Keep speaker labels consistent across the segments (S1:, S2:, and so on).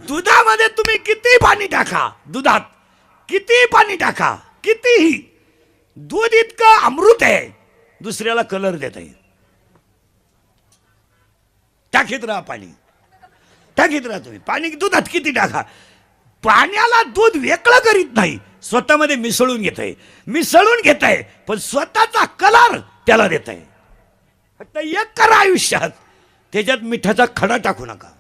S1: दुधामध्ये तुम्ही किती पाणी टाका, दुधात किती पाणी टाका, कितीही, दूध इतकं अमृत आहे, दुसऱ्याला कलर देत आहे. टाकीत राहा पाणी, टाकीत राहा तुम्ही पाणी, दुधात किती टाका. पाण्याला दूध वेगळं करीत नाही, स्वतःमध्ये मिसळून घेत आहे, मिसळून घेत आहे, पण स्वतःचा कलर त्याला देत आहे. फक्त एक करा आयुष्यात, त्याच्यात मिठाचा खडा टाकू नका.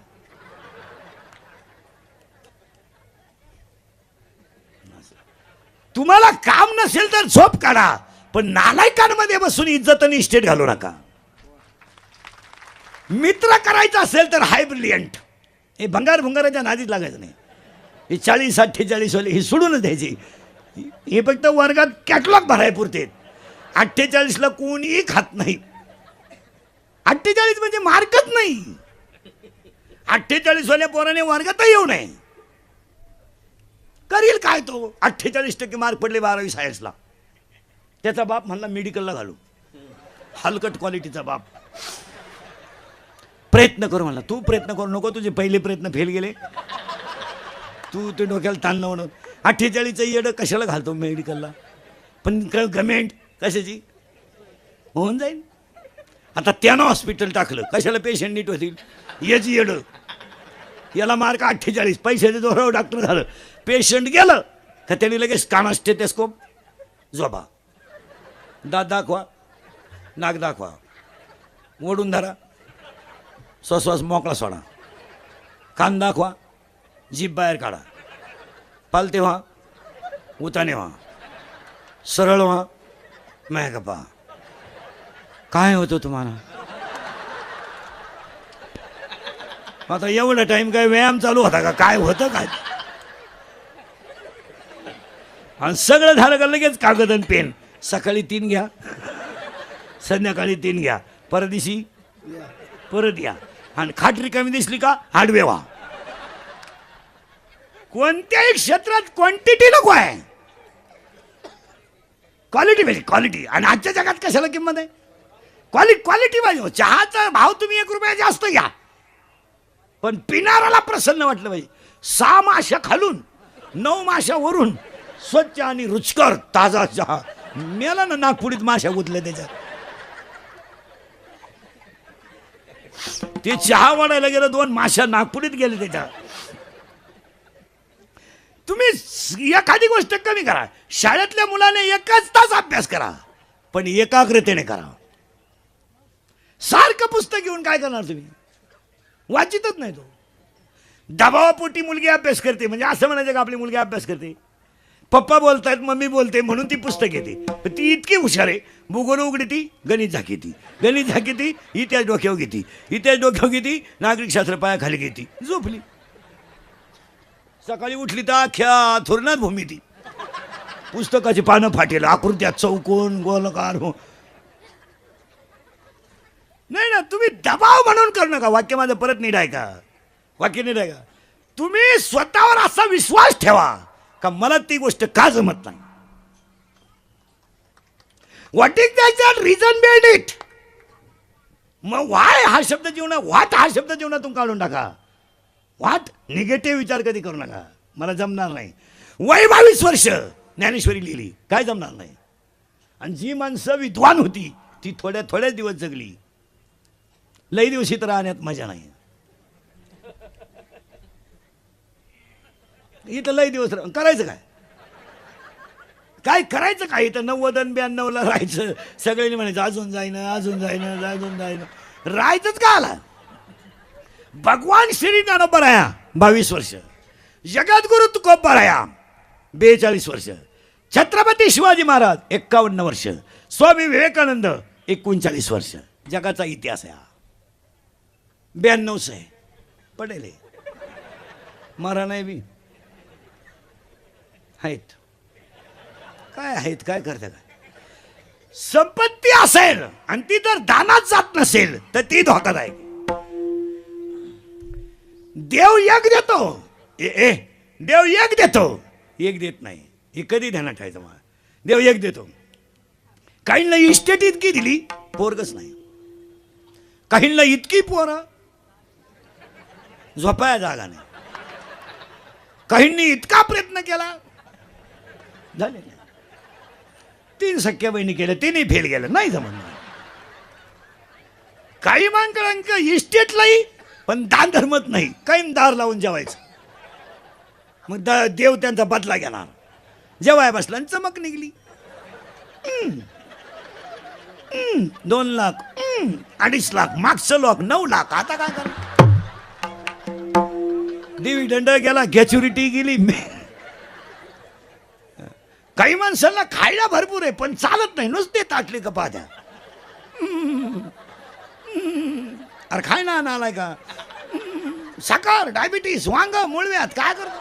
S1: तुम्हाला काम नसेल तर झोप काढा, पण नालायकांमध्ये बसून इज्जत आणि इस्टेट घालू नका. मित्र करायचा असेल तर हाय ब्रिलियंट, हे भंगार भुंगाराच्या नादीत लागायचं नाही. ही 40-48 वाली ही सोडूनच द्यायची. हे फक्त वर्गात कॅटलॉग भराय पुरते. 48ला कोणीही खात नाही. 48 म्हणजे मार्कच नाही. 48 वाल्या पोराने वर्गातही येऊ नये. करील काय तो? 48% मार्क पडले 12वी सायन्सला. त्याचा बाप म्हणला मेडिकलला घालू, हलकट क्वालिटीचा बाप. प्रयत्न करू म्हणला. तू प्रयत्न करू नको, तुझे पहिले प्रयत्न फेल गेले. तू ते डोक्याला ताण न म्हणून 48चं येडं कशाला घालतो मेडिकलला? पण गव्हर्नमेंट कशाची होऊन जाईल. आता त्यानं हॉस्पिटल टाकलं, कशाला पेशंट नीट होतील? याची येडं, याला मार्क 48, पैशाचे जोरावर डॉक्टर झालं, पेशंट गेलं का त्यांनी लगेच काना स्टेथोस्कोप, झोपा, दात दाखवा, नाक दाखवा, ओढून धरा, श्वास मोकळा सोडा, कान दाखवा, जीभ बाहेर काढा, पालते व्हा, उताने व्हा, सरळ व्हा, मैं गप्पा. काय होतं तुम्हाला? आता एवढा टाइम काय व्यायाम चालू होता का? काय होतं काय? आणि सगळं झालं का लगेच कागद आणि पेन. सकाळी 3 घ्या, संध्याकाळी 3 घ्या, परदिशी परत या, आणि खाट रिकामी दिसली का हाडवे व्हा. कोणत्याही क्षेत्रात क्वांटिटी नको आहे, क्वालिटी पाहिजे, क्वालिटी. आणि आजच्या जगात कशाला किंमत आहे? क्वालिटी पाहिजे. चहाचा भाव तुम्ही 1 रुपया जास्त घ्या, पण पिणाऱ्याला प्रसन्न वाटलं पाहिजे. 6 माश्या खालून 9 माश्या वरून स्वच्छ आणि रुचकर ताजा चहा. मेला ना नागपुडीत माश्या गुतल्या त्याच्यात. ते चहा वाढायला गेलं, 2 माश्या नागपुडीत गेले त्याच्यात. तुम्ही एखादी गोष्ट कमी करा. शाळेतल्या मुलाने 1 तास अभ्यास करा, पण एकाग्रतेने करा. सारखं पुस्तक घेऊन काय करणार तुम्ही? वाचितच नाही तो. दबावापोटी मुलगी अभ्यास करते म्हणजे असं म्हणायचं का आपली मुलगी अभ्यास करते? पप्पा बोलतायत, मम्मी बोलते म्हणून ती पुस्तक घेते. पण ती इतकी हुशार आहे, भूगोल उघडती, गणित झाकीती, गणित झाकीती, ही त्याच डोक्यावर घेती, ही त्याच डोक्यावर घेती, नागरिकशास्त्र पायाखाली घेती, झोपली. सकाळी उठली तर अख्ख्या थोरणात भूमी ती. पुस्तकाची पानं फाटेल, आकृत्या चौकोन गोलकार हो. नाही ना, तुम्ही दबाव म्हणून करू नका. वाक्य माझं परत नीट आहे का? वाक्य नीट आहे का? तुम्ही स्वतःवर असा विश्वास ठेवा का मला ती गोष्ट का जमत नाही. What is that reason behind it. मग वाय हा शब्द जीवनात, व्हॉट हा शब्द जीवनातून काढून टाका. व्हॉट निगेटिव्ह विचार कधी करू नका. मला जमणार नाही. वय 22 वर्ष ज्ञानेश्वरी लिहिली, काय जमणार नाही. आणि जी माणसं विद्वान होती ती थोड्याच दिवस जगली. लई दिवशी तर राहण्यात मजा नाही. इथं लई दिवस करायचं काय? काय करायचं काय? इथं 90 आणि 92ला राहायचं. सगळ्यांनी म्हणायचं अजून जाईना, अजून जाईना, अजून जाईना. राहायचंच का आला? भगवान श्री ज्ञानोबराया 22 वर्ष, जगद्गुरु तुकोबराया 42 वर्ष, छत्रपती शिवाजी महाराज 51 वर्ष, स्वामी विवेकानंद 39 वर्ष. जगाचा इतिहास आहे. 92 आहे पडेल. मरा नाही बी आहेत. काय आहेत, काय करते काय? संपत्ती असेल आणि ती जर दानात जात नसेल तर ती धोकादायक. देव एक देतो, देव एक देतो, एक देत नाही. हे कधी ध्यानात ठेवायचं मला. देव एक देतो. काहींना इस्टेट इतकी दिली, पोरगच नाही. काहींना इतकी पोरं, झोपाया जागा नाही. काहींनी इतका प्रयत्न केला, झाले नाही. 3 सख्या बहिणी केल्या, 3ही फेल गेल्या, नाही जमणार. काही मांकडांक इस्टेटलाही पण दान धर्मत नाही, काही दार लावून जेवायचं. मग देव त्यांचा बदला घेणार. जेवाय बसला आणि चमक निघली. 2 लाख, 2.5 लाख, मागचं लाख 9 लाख. आता काय कर, डिव्हिडंड गेला, गॅच्युरिटी गेली. काही माणसांना खायला भरपूर आहे पण चालत नाही, नुसते ताटली कपात्या. अरे खाय ना आलाय का, साखर, डायबिटीस, वांग, मुळव्यात, काय करतो.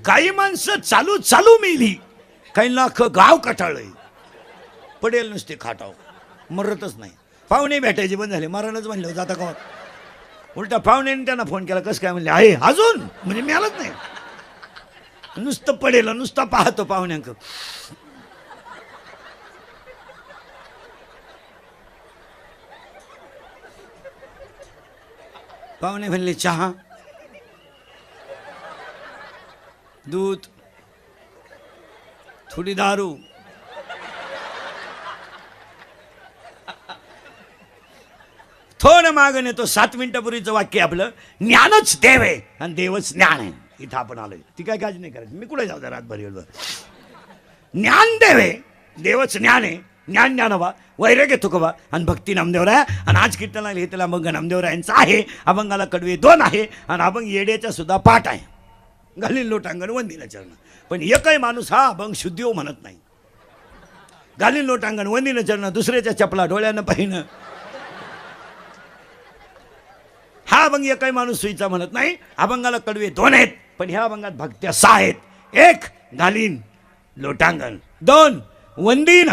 S1: काही माणसं चालू चालू मेली, काही लाख गाव कटाळलंय, पडेल नुसते खाटाव, मरतच नाही. पाहुणे भेटायचे बंद झाले, मरणच म्हणलं जाता का. उलटा पाहुण्याने त्यांना फोन केला, कसं काय म्हणले, आहे अजून, म्हणजे मिळालंच नाही. नुसतं पडेल, नुसतं पाहतो पाहुण्यांक. पाहुणे म्हणले चहा, दूध, थोडी दारू. थोडं मागं नेतो. 7 मिनिटापूर्वीचं वाक्य आपलं, ज्ञानच देव आहे आणि देवच ज्ञान आहे. इथं आपण आलोय, ती काय काळजी नाही करायची. मी कुठे जाऊ द्या रातभर येऊ. ज्ञान देव आहे, देवच ज्ञान आहे. ज्ञान ज्ञानवा, वैराग्य तुकोबा आणि भक्ती नामदेवराय. आणि आज कीर्तनाला घेतलेला अभंग नामदेवरायांचा आहे. अभंगाला कडवे 2 आहे आणि अभंग येड्याचा सुद्धा पाठ आहे. घालील लोटांगण वंदिना चरण. पण एकही माणूस हा अभंग शुद्धीव म्हणत नाही. घालील लोटांगण वंदिना चरण, दुसऱ्याच्या चपला डोळ्यानं पाहिनं, हा अभंग एकही माणूस सुईचा म्हणत नाही. अभंगाला कडवे 2 आहेत पण ह्या अभंगात भक्त्या 6 आहेत. 1 घालीन लोटांगण, 2 वंदीन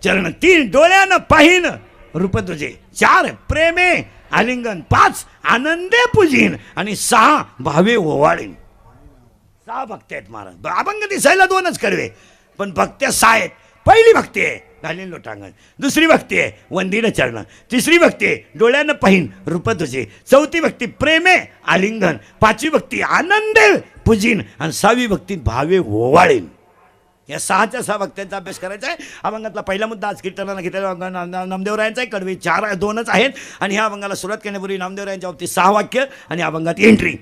S1: चरण, 3 डोळ्यानं पाहिन रूप तुझे, 4 प्रेमे आलिंगन, 5 आनंदे पूजीन आणि 6 भावे ओवाळीन. 6 भक्ती आहेत महाराज. अभंग दिसायला 2च कडवे पण भक्त्या 6 आहेत. पहिली भक्ती आहे घालीन लोटांगण, दुसरी भक्ती आहे वंदीन चरण, तिसरी भक्ती आहे डोळ्यानं पाहिन रूप तुझे, चौथी भक्ती प्रेमे आलिंगन, 5वी भक्ती आनंदे पूजीन आणि 6वी भक्ती भावे ओवाळीन. या 6च्या 6 भक्त्यांचा अभ्यास करायचा आहे. अभंगातला पहिला मुद्दा आज कीर्तनाला घेतलेला नामदेवरायांचा आहे. कडवे 4 2च आहेत आणि ह्या अभंगाला सुरुवात करण्यापूर्वी नामदेवरायांच्या बाबतीत 6 वाक्य आणि अभंगात एंट्री.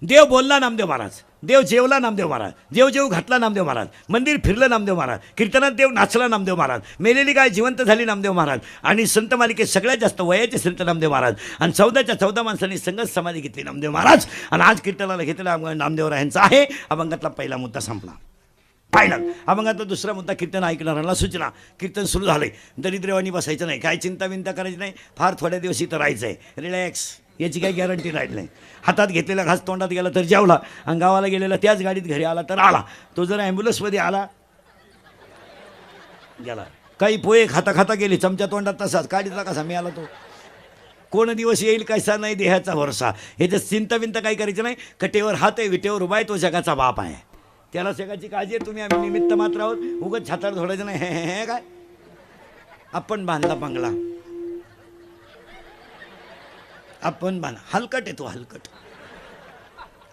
S1: देव बोलला नामदेव महाराज, देव जेवला नामदेव महाराज, देव जेव घातला नामदेव महाराज, मंदिर फिरलं नामदेव महाराज, कीर्तनात देव नाचला नामदेव महाराज, मेलेली गाय जिवंत झाली नामदेव महाराज आणि संत मालिकेत सगळ्यात जास्त वयाचे संत नामदेव महाराज आणि 14च्या 14 माणसांनी संगत समाधी घेतली नामदेव महाराज. आणि आज कीर्तनाला घेतलेला नामदेवरायांचा आहे. अभंगातला पहिला मुद्दा संपला. फायनल. अभंगातला दुसरा मुद्दा कीर्तन ऐकणाऱ्यांना सूचना. कीर्तन सुरू झालंय, दरिद्रवाणी बसायचं नाही, काय चिंता विंता करायची नाही, फार थोड्या दिवस इथं राहायचं आहे, रिलॅक्स, याची काही गॅरंटी राहिली नाही. हातात घेतलेला घास तोंडात गेला तर जेवला आणि गावाला गेलेला त्याच गाडीत घरी आला तर आला. तो जर ॲम्ब्युलन्समध्ये आला गेला. काही पोहे खाता खाता गेले चमच्या तोंडात, तसाच गाडीतला कसा मिळाला तो. कोण दिवस येईल कैसा नाही देहाचा भरोसा. ह्याच्यात चिंता विंता काही करायचं नाही. कटेवर हात आहे, विटेवर उभा आहे, तो जगाचा बाप आहे. त्याला जगाची काळजी आहे. तुम्ही आम्ही निमित्त मात्र आहोत. उगाच छातार धोडायचं नाही. हे काय आपण बांधला बंगला, आपण बांधला, हलकट आहे तो, हलकट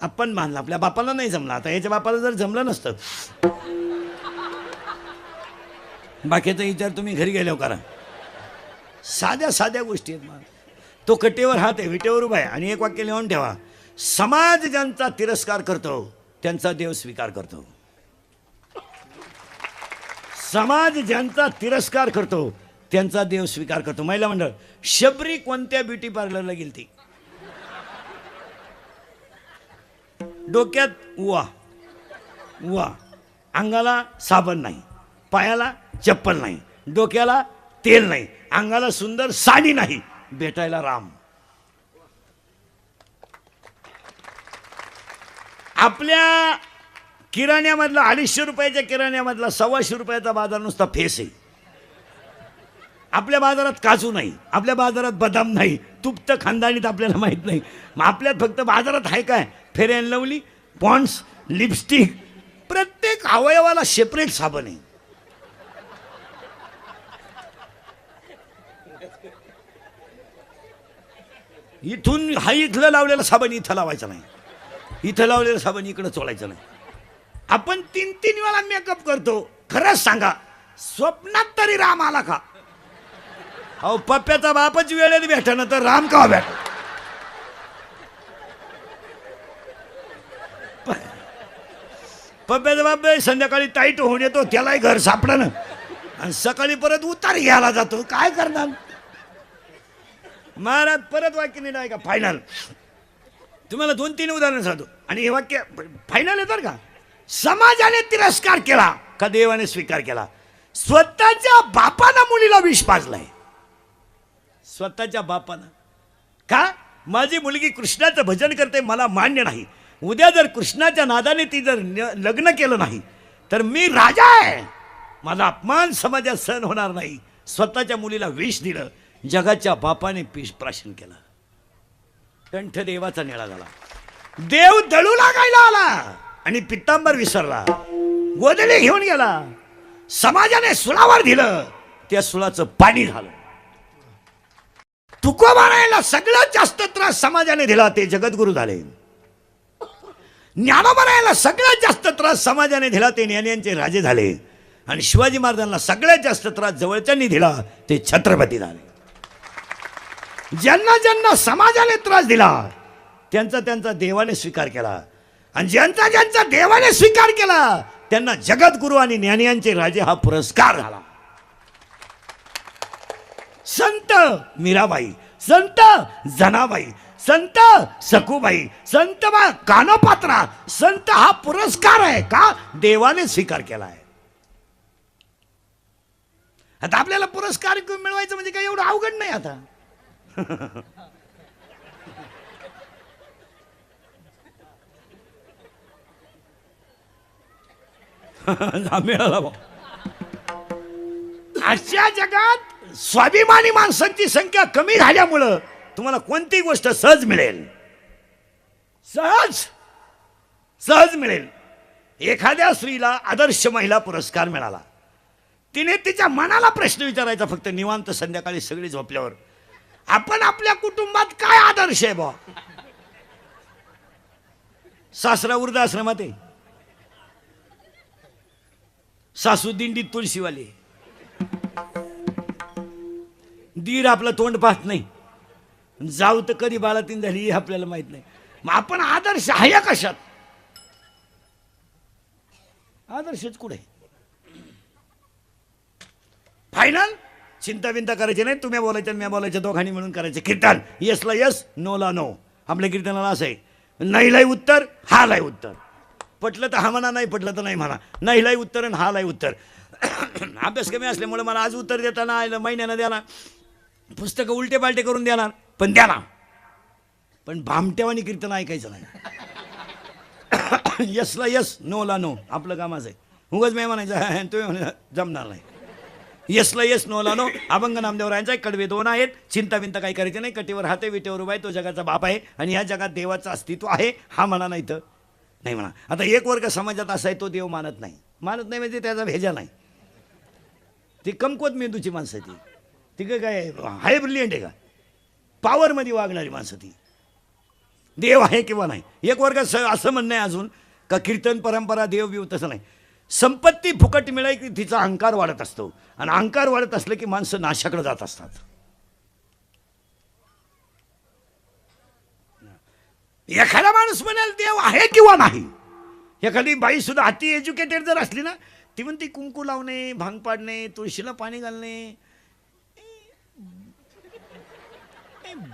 S1: आपण बांधला. आपल्या बापाला नाही जमला. आता याच्या बापाला जर जमलं नसतं, बाकीचा विचार तुम्ही घरी गेल्यावर करा. साध्या साध्या गोष्टी आहेत. मग तो कटेवर हात आहे, विटेवर उभा आहे. आणि एक वाक्य लिहून ठेवा, समाज ज्यांचा तिरस्कार करतो त्यांचा देव स्वीकार करतो. समाज ज्यांचा तिरस्कार करतो त्यांचा देव स्वीकार करतो. महिला मंडळ, शबरी कोणत्या ब्युटी पार्लरला गेलती? डोक्यात उवा उवा, अंगाला साबण नाही, पायाला चप्पल नाही, डोक्याला तेल नाही, अंगाला सुंदर साडी नाही, भेटायला राम. आपल्या किराण्यामधला 250 रुपयाच्या किराण्यामधला 125 रुपयाचा बाजार नुसता फेस आहे. आपल्या बाजारात काजू नाही, आपल्या बाजारात बदाम नाही, तूप तर खानदानीत आपल्याला माहीत नाही. मग आपल्यात फक्त बाजारात आहे काय, fair and lovely, Pond's, lipstick, प्रत्येक अवयवाला सेपरेट साबण आहे. इथून हा इथलं लावलेला साबण इथं लावायचा नाही, इथं लावलेलं साबण इकडं चोळायचं नाही. आपण 3-3 वेळा मेकअप करतो. खरंच सांगा, स्वप्नात तरी राम आला का? अहो, पप्प्याचा बापच वेळेत भेटा ना, तर राम का भेट? पप्प्याचा बाप संध्याकाळी टाईट होऊन येतो, त्यालाही घर सापडा ना, आणि सकाळी परत उतार घ्यायला जातो. काय करणार महाराज? परत वाक्य नाही आहे का फायनल? तुम्हाला 2-3 उदाहरण सांगतो आणि हे वाक्य फायनल येतात का? समाजाने तिरस्कार केला का देवाने स्वीकार केला? स्वतःच्या बापानं मुलीला विष पाजलाय. स्वतःच्या बापानं. का? माझी मुलगी कृष्णाचं भजन करते, मला मान्य नाही. उद्या जर कृष्णाच्या नादाने ती जर लग्न केलं नाही तर मी राजा आहे, माझा अपमान समाजात सहन होणार नाही. स्वतःच्या मुलीला विष दिलं. जगाच्या बापाने प्राशन केलं. कंठ देवाचा निळा झाला. देव दळू लागायला आला आणि पित्तांबर विसरला, गोदली घेऊन गेला. समाजाने सुळावर दिलं, त्या सुळाचं पाणी झालं. तुकोबारायला सगळ्यात जास्त त्रास समाजाने दिला, ते जगद्गुरु झाले. ज्ञानोबारायला सगळ्यात जास्त त्रास समाजाने दिला, ते ज्ञान्यांचे राजे झाले. आणि शिवाजी महाराजांना सगळ्यात जास्त त्रास जवळच्यांनी दिला, ते छत्रपती झाले. ज्यांना ज्यांना समाजाने त्रास दिला त्यांचा त्यांचा देवाने स्वीकार केला, आणि ज्यांचा ज्यांचा देवाने स्वीकार केला त्यांना जगद्गुरु आणि ज्ञानियांचे राजे हा पुरस्कार झाला. संत मीराबाई, संत जनाबाई, संत सखूबाई, संत कानोपात्रा, संत हा पुरस्कार आहे का? देवाने स्वीकार केला आहे. आता आपल्याला पुरस्कार मिळवायचं म्हणजे काय एवढं अवघड नाही. आता मिळाला. अशा जगात स्वाभिमानी माणसांची संख्या कमी झाल्यामुळं तुम्हाला कोणती गोष्ट सहज मिळेल, सहज सहज मिळेल. एखाद्या स्त्रीला आदर्श महिला पुरस्कार मिळाला. तिने तिच्या मनाला प्रश्न विचारायचा फक्त निवांत संध्याकाळी सगळी झोपल्यावर, आपण आपल्या कुटुंबात काय आदर्श आहे बा? सासरा वृद्धाश्रमात आहे, सासू दिंडीत तुळशीवाली, दीर आपलं तोंड पाहत नाही, जाऊ तर कधी बाळातीन झाली हे आपल्याला माहित नाही. मग आपण आदर्श आहे कशात? आदर्शच कुठे? फायनल चिंता बिंता करायची नाही. तुम्ही बोलायचं मी बोलायचं, दोघांनी मिळून करायचं कीर्तन. येसला यस, नोला नो. आपल्या कीर्तनाला असं आहे, नाहीलाही उत्तर, हालाही उत्तर. पटलं तर हा म्हणा, नाही पटलं तर नाही म्हणा. नाहीलाही उत्तर आणि हालाही उत्तर. अभ्यास कमी असल्यामुळे मला आज उत्तर देताना महिन्यानं द्याना, पुस्तकं उलटे पालटे करून देणार, पण द्याना. पण भामट्यावानी कीर्तन ऐकायचं नाही. यसला यस, नोला नो. आपलं काम असं आहे. उगाच मी म्हणायचं तुम्ही म्हणायचं जमणार नाही. येसला येस, नोला नो. अभंग नामदेवरायांचा कडवे 2 आहेत. चिंता बिंता काही करायची नाही. कटीवर हाते, विटेवर उभा आहे, तो जगाचा बाप आहे आणि ह्या जगात देवाचं अस्तित्व आहे. हा म्हणा नाही तर नाही म्हणा. आता एक वर्ग समाजात असा आहे, तो देव मानत नाही. मानत नाही म्हणजे त्याचा भेजा नाही. ती कमकोत मेंदूची माणसं ती काय हाय ब्रिलियंट आहे का? पॉवरमध्ये वागणारी माणसं ती. देव आहे किंवा नाही. एक वर्ग असं म्हणणं आहे अजून का कीर्तन परंपरा देव बिव, तसं नाही. संपत्ती फुकट मिळाली की तिचा अहंकार वाढत असतो, आणि अहंकार वाढत असलं की माणसं नाशाकडे जात असतात. एखादा माणूस म्हणाल देव आहे किंवा नाही. एखादी बाई सुद्धा अति एज्युकेटेड जर असली ना, ती म्हणते कुंकू लावणे, भांग पाडणे, तुळशीला पाणी घालणे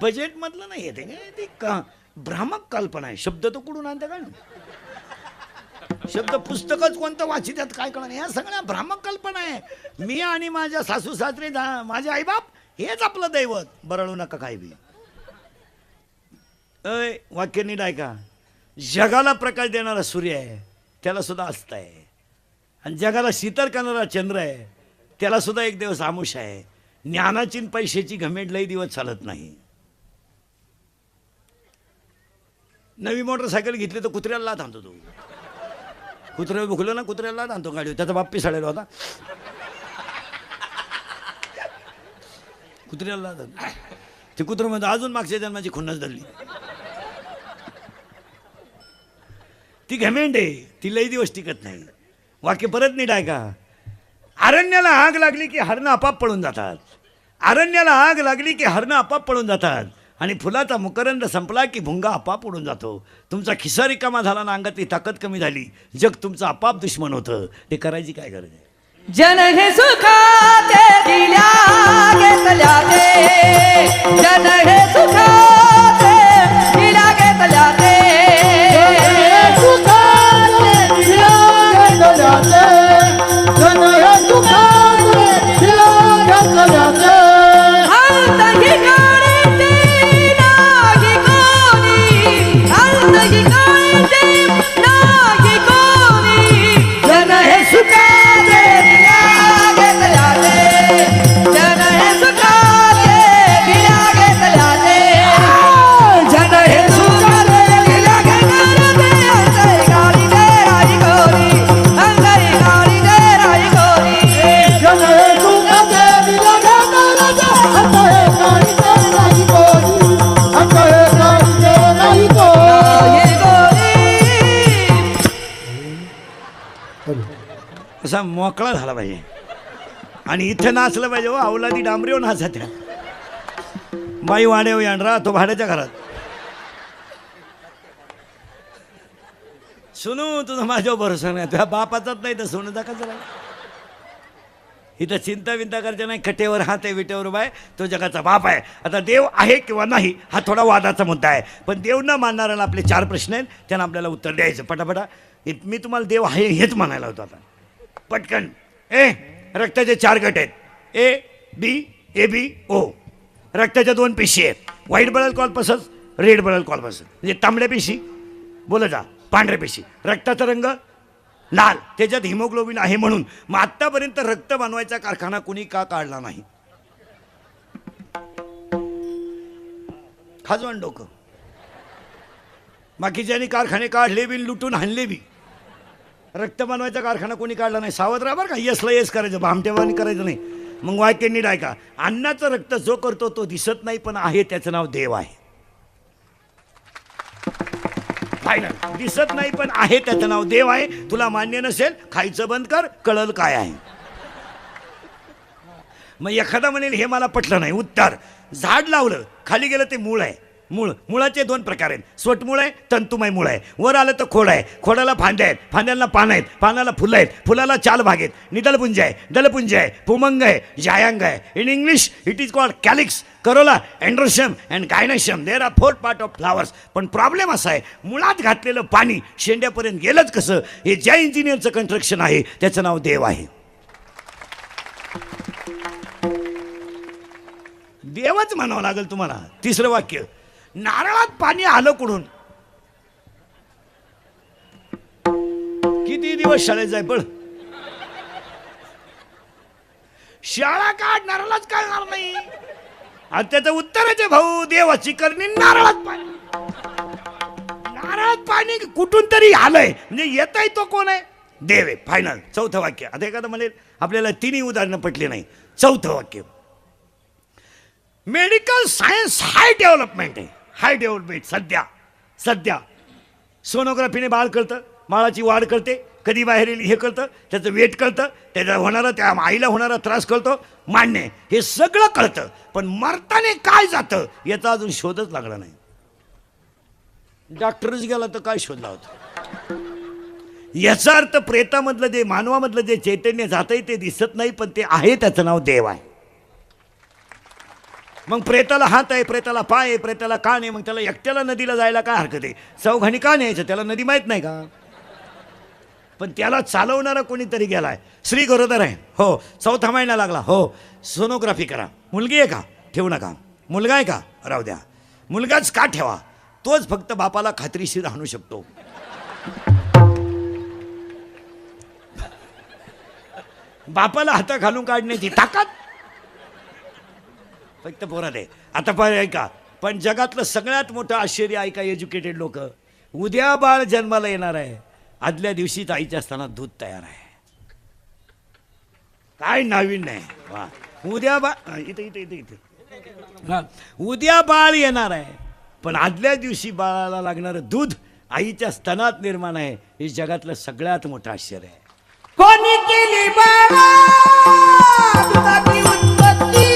S1: बजेट मधलं नाही येते काय. ती भ्रामक कल्पना आहे. शब्द तो कुठून आणते काय? शब्द पुस्तकच कोणतं वाचित त्यात काय कळणार? या सगळ्या भ्रामक कल्पना आहे. मी आणि माझ्या सासू सासरे, माझे आईबाप हेच आपलं दैवत. बरळू नका काय बी. वाक्य नीट ऐका. जगाला प्रकाश देणारा सूर्य आहे, त्याला सुद्धा अस्त आहे. आणि जगाला शीतल करणारा चंद्र आहे, त्याला सुद्धा एक दिवस आमुष आहे. ज्ञानाची पैशाची घमेंड लई दिवस चालत नाही. नवी मोटरसायकल घेतली तर कुत्र्याला लाथ आणतो तो. कुत्र्याला भुकलं ना, कुत्र्याला आणतो गाडीवर. त्याचा बाप पिसाळलेला होता, कुत्र्याला ते कुत्र म्हणतो अजून मागच्या जन्माची खुन्नस धरली. ती घमेंड आहे, ती लई दिवस टिकत नाही. वाक्य परत नीट आहे का? अरण्याला आग लागली की हरणं आपाप पळून जातात. अरण्याला आग लागली की हरणं आपाप पळून जातात. आणि फुलाचा मुकरंद संपला की भुंगा आपाप उडून जातो. तुमचा खिसा रिकामा झाला ना, अंगातली ताकद कमी झाली, जग तुमचं आपाप दुश्मन होतं. ते करायची काय गरज आहे?
S2: जन हे सुखाते दिल्या घेतल्या ते, जन हे सुखाते दिल्या घेतल्या ते,
S3: सुखाते दिल्या घेतल्या ते, जन हे सुखाते दिल्या घेतल्या ते.
S2: अंतही काळीते नाही कोणी, अंतही काळीते नाही कोणी. जन हे सुखाते
S1: असा मोकळा झाला पाहिजे. आणि इथं नाचलं पाहिजे. हो अवलादी डांबरीव नाचत त्या बाई वाड्याव यांडरा तो भाड्याच्या घरात. सुनू तुझा माझ्यावर भरोसा नाही, तुझ्या बापाचाच नाही तर सोनू दाखा जरा. इथं चिंता विंता करायचं नाही. कटेवर हात आहे विटेवर बाय, तो जगाचा बाप आहे. आता देव आहे किंवा नाही हा थोडा वादाचा मुद्दा आहे, पण देव न मानणाऱ्याला आपले 4 प्रश्न आहेत, त्यांना आपल्याला उत्तर द्यायचं पटापटा. मी तुम्हाला देव आहे हेच म्हणायला होतो आता पटकन. रक्ताचे 4 गट आहेत, A B A B O. रक्ताच्या 2 पेशी आहेत, व्हाईट ब्लड कॉर्पसस, रेड ब्लड कॉर्पसस. म्हणजे तांबड्या पेशी बोला जा, पांढऱ्या पेशी. रक्ताचा रंग लाल, त्याच्यात हिमोग्लोबिन आहे म्हणून. मग आत्तापर्यंत रक्त बनवायचा कारखाना कुणी का काढला नाही? खाजवण डोकं. बाकीच्यांनी कारखाने काढले बी, लुटून हाणले बी. रक्त बनवायचा कारखाना कोणी काढला नाही. सावध राहा बरं का. यसला येस करायचं, भामटेवानी करायचं नाही. मग वाक्य नीट ऐका. अन्नाचं रक्त जो करतो तो दिसत नाही पण आहे, त्याचं नाव देव आहे. फायनल. दिसत नाही पण आहे, त्याचं नाव देव आहे. तुला मान्य नसेल, खायचं बंद कर, कळल काय आहे. मग एखादा म्हणेल हे मला पटलं नाही. उत्तर, झाड लावलं खाली गेलं ते मूळ आहे. मुळाचे 2 प्रकार आहेत, स्वटमूळ आहे, तंतुमय मूळ आहे. वर आलं तर खोड आहे, खोडाला फांद्या आहेत, फांद्यांना पानं आहेत, पानाला फुलं आहेत, फुलाला 4 भाग आहेत. निदलपुंज आहे, दलपुंज आहे, पुमंग आहे, जायांग आहे. In English it is called calyx, corolla, androecium and gynoecium. There are 4 part of flowers. पण प्रॉब्लेम असा आहे, मुळात घातलेलं पाणी शेंड्यापर्यंत गेलंच कसं? हे ज्या इंजिनियरचं कन्स्ट्रक्शन आहे त्याचं नाव देव आहे. देवच म्हणावं लागेल तुम्हाला. 3रं वाक्य, नारळात पाणी आलं कुठून? किती दिवस शाळेत जाय पण शाळा काढ, नारळात काढणार नाही. आणि त्याचं उत्तराचे भाऊ, देवाची करणी नारळात पाणी. नारळात पाणी कुठून तरी आलंय म्हणजे येत आहे तो कोण आहे? देव आहे. फायनल. 4थं वाक्य. आता एखादं म्हणेल आपल्याला 3ही उदाहरणं पटली नाही. 4थं वाक्य, मेडिकल सायन्स हाय डेव्हलपमेंट आहे. हाय डेव्हलपमेंट. सध्या सोनोग्राफीने बाळ कळतं, बाळाची वाढ कळते, कधी बाहेर येईल हे कळतं, त्याचं वेट कळतं, त्याचा होणारा, त्या आईला होणारा त्रास कळतो. मान्य आहे, हे सगळं कळतं. पण मरताने काय जातं याचा अजून शोधच लागला नाही. डॉक्टरच गेला तर काय शोधला होता? याचा अर्थ प्रेतामधलं जे, मानवामधलं जे चैतन्य जातंय ते दिसत नाही पण ते आहे, त्याचं नाव देव आहे. मग प्रेताला हात आहे, प्रेताला पाय आहे, प्रेताला कान आहे. मग त्याला एकट्याला नदीला जायला काय हरकत आहे? 4 का न्यायचं? त्याला नदी माहीत नाही का? पण त्याला चालवणारा कोणीतरी गेलाय. श्री गरोदर आहे, हो, 4था महिना लागला, हो, सोनोग्राफी करा. मुलगी आहे का? ठेवू नका. मुलगा आहे का? राहू द्या. मुलगाच का ठेवा? तोच फक्त बापाला खात्रीशीर आणू शकतो. बापाला हाता घालून काढण्याची ताकद फक्त पोरात आहे. आता पाहिजे ऐका, पण जगातलं सगळ्यात मोठं आश्चर्य ऐका एज्युकेटेड लोक, उद्या बाळ जन्माला येणार आहे, आदल्या दिवशीच आईच्या स्थानात दूध तयार आहे. काय नावीन्य आहे. वा. उद्या बाळ इथे इथे इथे इथे हा, उद्या बाळ येणार आहे, पण आदल्या दिवशी बाळाला लागणारं दूध आईच्या स्तनात निर्माण आहे. हे जगातलं सगळ्यात मोठं आश्चर्य आहे.
S2: कोणी केली बाळा दुधाची उत्पत्ती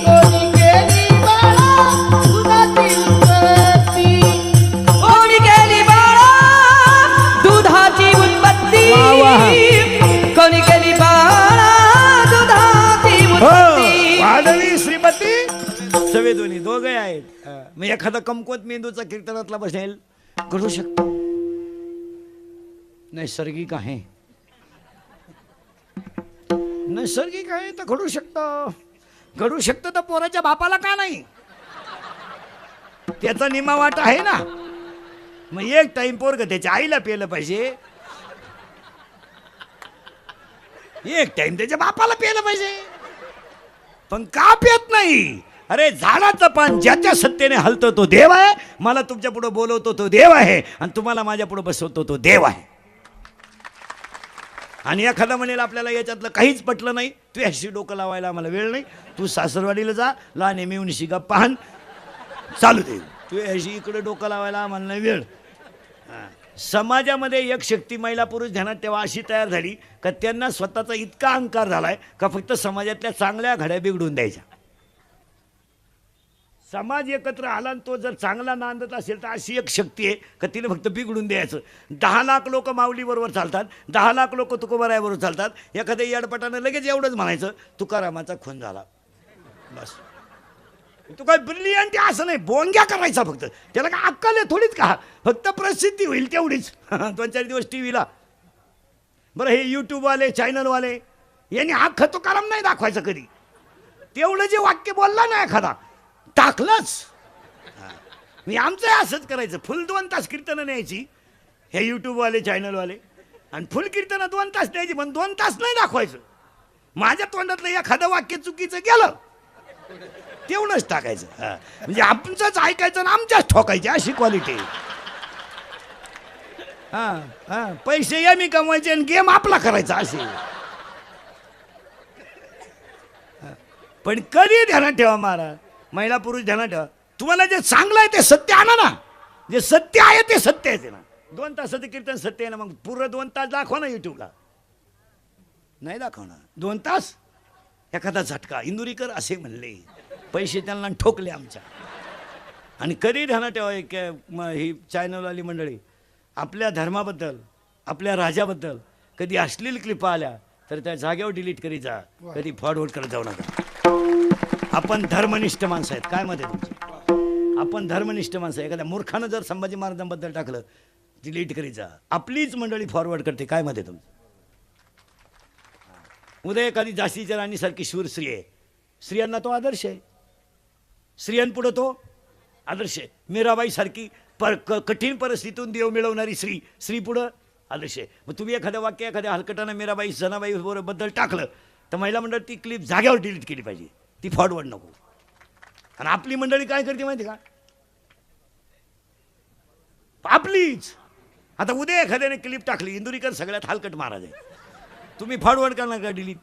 S3: कोणी केली बाळा दुधाची उत्पत्ती
S2: कोणी केली बाळा दुधाची उत्पत्ती
S1: वा वा.
S2: कोणी केली बाळा दुधाची उत्पत्ती
S1: वाढवी श्रीमती सवे दोन्ही दोघे आहेत. मग एखादा कमकुवत मेंदूचा कीर्तनातला बसेल घडू शकतो, नैसर्गिक आहे, नैसर्गिक आहे तर घडू शकतं. घडू शकतं तर पोराच्या बापाला का नाही? त्याचा निमा वाट आहे ना. मग एक टाइम पोरग त्याच्या आईला पेलं पाहिजे, एक टाइम त्याच्या बापाला पेलं पाहिजे. पण का पेत नाही? अरे झाडाचं पान ज्याच्या सत्तेने हलतो तो देव आहे. मला तुमच्या पुढे बोलवतो तो देव आहे, आणि तुम्हाला माझ्या पुढे बसवतो तो देव आहे. आणि एखादा म्हणेल आपल्याला याच्यातलं काहीच पटलं नाही, तू अशी डोकं लावायला आम्हाला वेळ नाही, तू सासरवाडीला जा, लहान मिवणीशी गप्पा हाण, चालू दे. तू अशी इकडे डोकं लावायला आम्हाला नाही वेळ. समाजामध्ये एक शक्ती महिला पुरुष ध्यानात तेव्हा अशी तयार झाली का त्यांना स्वतःचा इतका अहंकार झालाय का फक्त समाजातल्या चांगल्या घड्या बिघडून द्यायच्या. समाज एकत्र आला आणि तो जर चांगला नांदत असेल तर अशी एक शक्ती आहे का तिने फक्त बिघडून द्यायचं. 10 लाख लोक माऊलीबरोबर चालतात, 10 लाख लोक तुकोबारायाबरोबर चालतात. एखाद्या याडपटानं लगेच एवढंच म्हणायचं तुकारामाचा खून झाला, बस. तू काय ब्रिलियंट आहे असं नाही, बोंग्या करायचा फक्त. त्याला काय अक्कल आहे थोडीच का? फक्त प्रसिद्धी होईल तेवढीच. 2-4 दिवस टीव्हीला. बरं हे यूट्यूबवाले चॅनलवाले यांनी अख्खं तुकाराम नाही दाखवायचं कधी. तेवढं जे वाक्य बोलला ना एखादा टाकलंच. मी आमचं असंच करायचं, फुल 2 तास कीर्तनं न्यायची हे यूट्यूबवाले चॅनलवाले, आणि फुल कीर्तनं 2 तास न्यायची, पण 2 तास नाही दाखवायचं. माझ्या तोंडातलं एखादं वाक्य चुकीचं गेलं तेवढंच टाकायचं. म्हणजे आमचंच ऐकायचं आणि आमच्याच ठोकायचे, अशी क्वालिटी. पैसे या मी कमवायचे आणि गेम आपला करायचा असे. पण कधी ध्यानात ठेवा महाराज, महिला पुरुष ध्यानात ठेवा, तुम्हाला जे चांगलं आहे ते सत्य आणा ना. जे सत्य आहे ते सत्य आहे ना. 2 तासाचं कीर्तन सत्य आहे ना, मग पूर्ण 2 तास दाखवा ना युट्यूबला. नाही दाखवणार 2 तास. एखादा झटका इंदुरीकर असे म्हणले, पैसे त्यांना ठोकले आमच्या. आणि कधी ध्यानात ठेवा एक ही चॅनलवाली मंडळी आपल्या धर्माबद्दल, आपल्या राजाबद्दल कधी अश्लील क्लिपा आल्या तर त्या जागेवर डिलीट करीत जा, कधी फॉरवर्ड करत जाऊ नका. आपण धर्मनिष्ठ माणसं आहेत. काय मत आहे तुमचं? आपण धर्मनिष्ठ माणसं आहे. एखाद्या मूर्खानं जर संभाजी महाराजांबद्दल टाकलं डिलीट करीत जा. आपलीच मंडळी फॉरवर्ड करते. काय मत आहे तुमचं? उद्या एखादी झाशीच्या राणीसारखी शूर स्त्री आहे, स्त्रियांना तो आदर्श आहे, स्त्रियांपुढं तो आदर्श आहे. मीराबाई सारखी कठीण परिस्थितीतून देव मिळवणारी स्त्री पुढं आदर्श आहे. मग तुम्ही एखाद्या वाक्य एखाद्या हलकटानं मीराबाई जनाबाई बद्दल टाकलं तर महिला मंडळ ती क्लिप जाग्यावर डिलीट केली पाहिजे, ती फॉरवर्ड नको. आणि आपली मंडळी काय करते माहिती का? आपलीच. आता उद्या एखाद्याने क्लिप टाकली, इंदुरीकर सगळ्यात हलकट महाराज आहे, तुम्ही फॉरवर्ड करणार का डिलीट?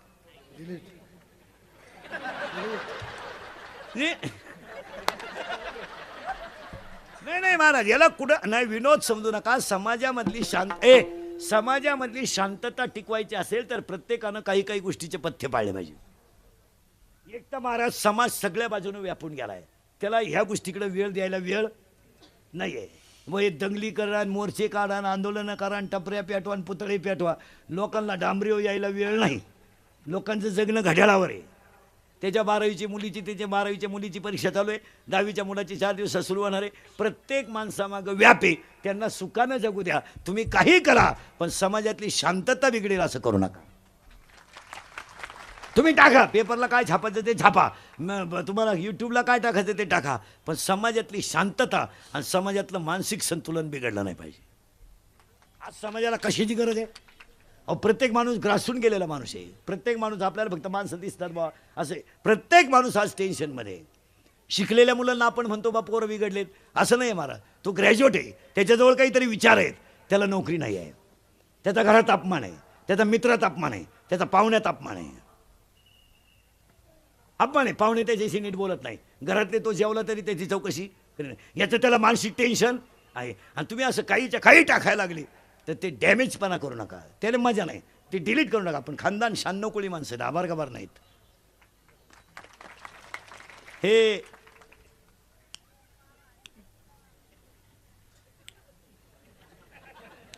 S1: नाही महाराज, याला कुठं नाही विनोद समजू नका. समाजामधली शांतता टिकवायची असेल तर प्रत्येकानं काही काही गोष्टीचे पथ्य पाळले पाहिजे. एक तर महाराज समाज सगळ्या बाजूने व्यापून गेलाय, त्याला ह्या गोष्टीकडे वेळ द्यायला वेळ नाही आहे. मग हे दंगली करा, मोर्चे काढा, आंदोलनं करा, टपऱ्या पेटवा, पुतळे पेटवा. लोकांना डांबरीवर यायला वेळ नाही. लोकांचं जगणं घड्याळावर आहे. त्याच्या 12वीची मुलीची, त्याच्या 12वीच्या मुलीची परीक्षा चालू आहे, 10वीच्या मुलाची 4 दिवसात सुरू होणार आहे. प्रत्येक माणसामागं व्याप आहे. त्यांना सुखानं जगू द्या, तुम्ही काही करा, पण समाजातली शांतता बिघडेल असं करू नका. तुम्ही टाका, पेपरला काय छापायचं ते छापा, तुम्हाला यूट्यूबला काय टाकायचं ते टाका, पण समाजातली शांतता आणि समाजातलं मानसिक संतुलन बिघडलं नाही पाहिजे. आज समाजाला कशाची गरज आहे? अहो, प्रत्येक माणूस ग्रासून गेलेला माणूस आहे. प्रत्येक माणूस, आपल्याला फक्त माणसं दिसतात बा असे, प्रत्येक माणूस आज टेन्शनमध्ये. शिकलेल्या मुलांना आपण म्हणतो बा पोरं बिघडलेत, असं नाही आहे महाराज. तो ग्रॅज्युएट आहे, त्याच्याजवळ काहीतरी विचार आहेत, त्याला नोकरी नाही आहे, त्याचा घरात अपमान आहे, त्याचा मित्रात अपमान आहे, त्याचा पाहुण्यात अपमान आहे. अपमान आहे. पाहुणे त्याच्याशी नीट बोलत नाही, घरातले तो जेवला तरी त्याची चौकशी करीत नाही. याचं त्याला मानसिक टेन्शन आहे. आणि तुम्ही असं काहीच्या काही टाकायला लागले तर ते डॅमेजपणा करू नका, त्याला मजा नाही, ते डिलीट करू नका. आपण खानदान 96 कोळी माणसं आहेत, आभार गबार नाहीत. हे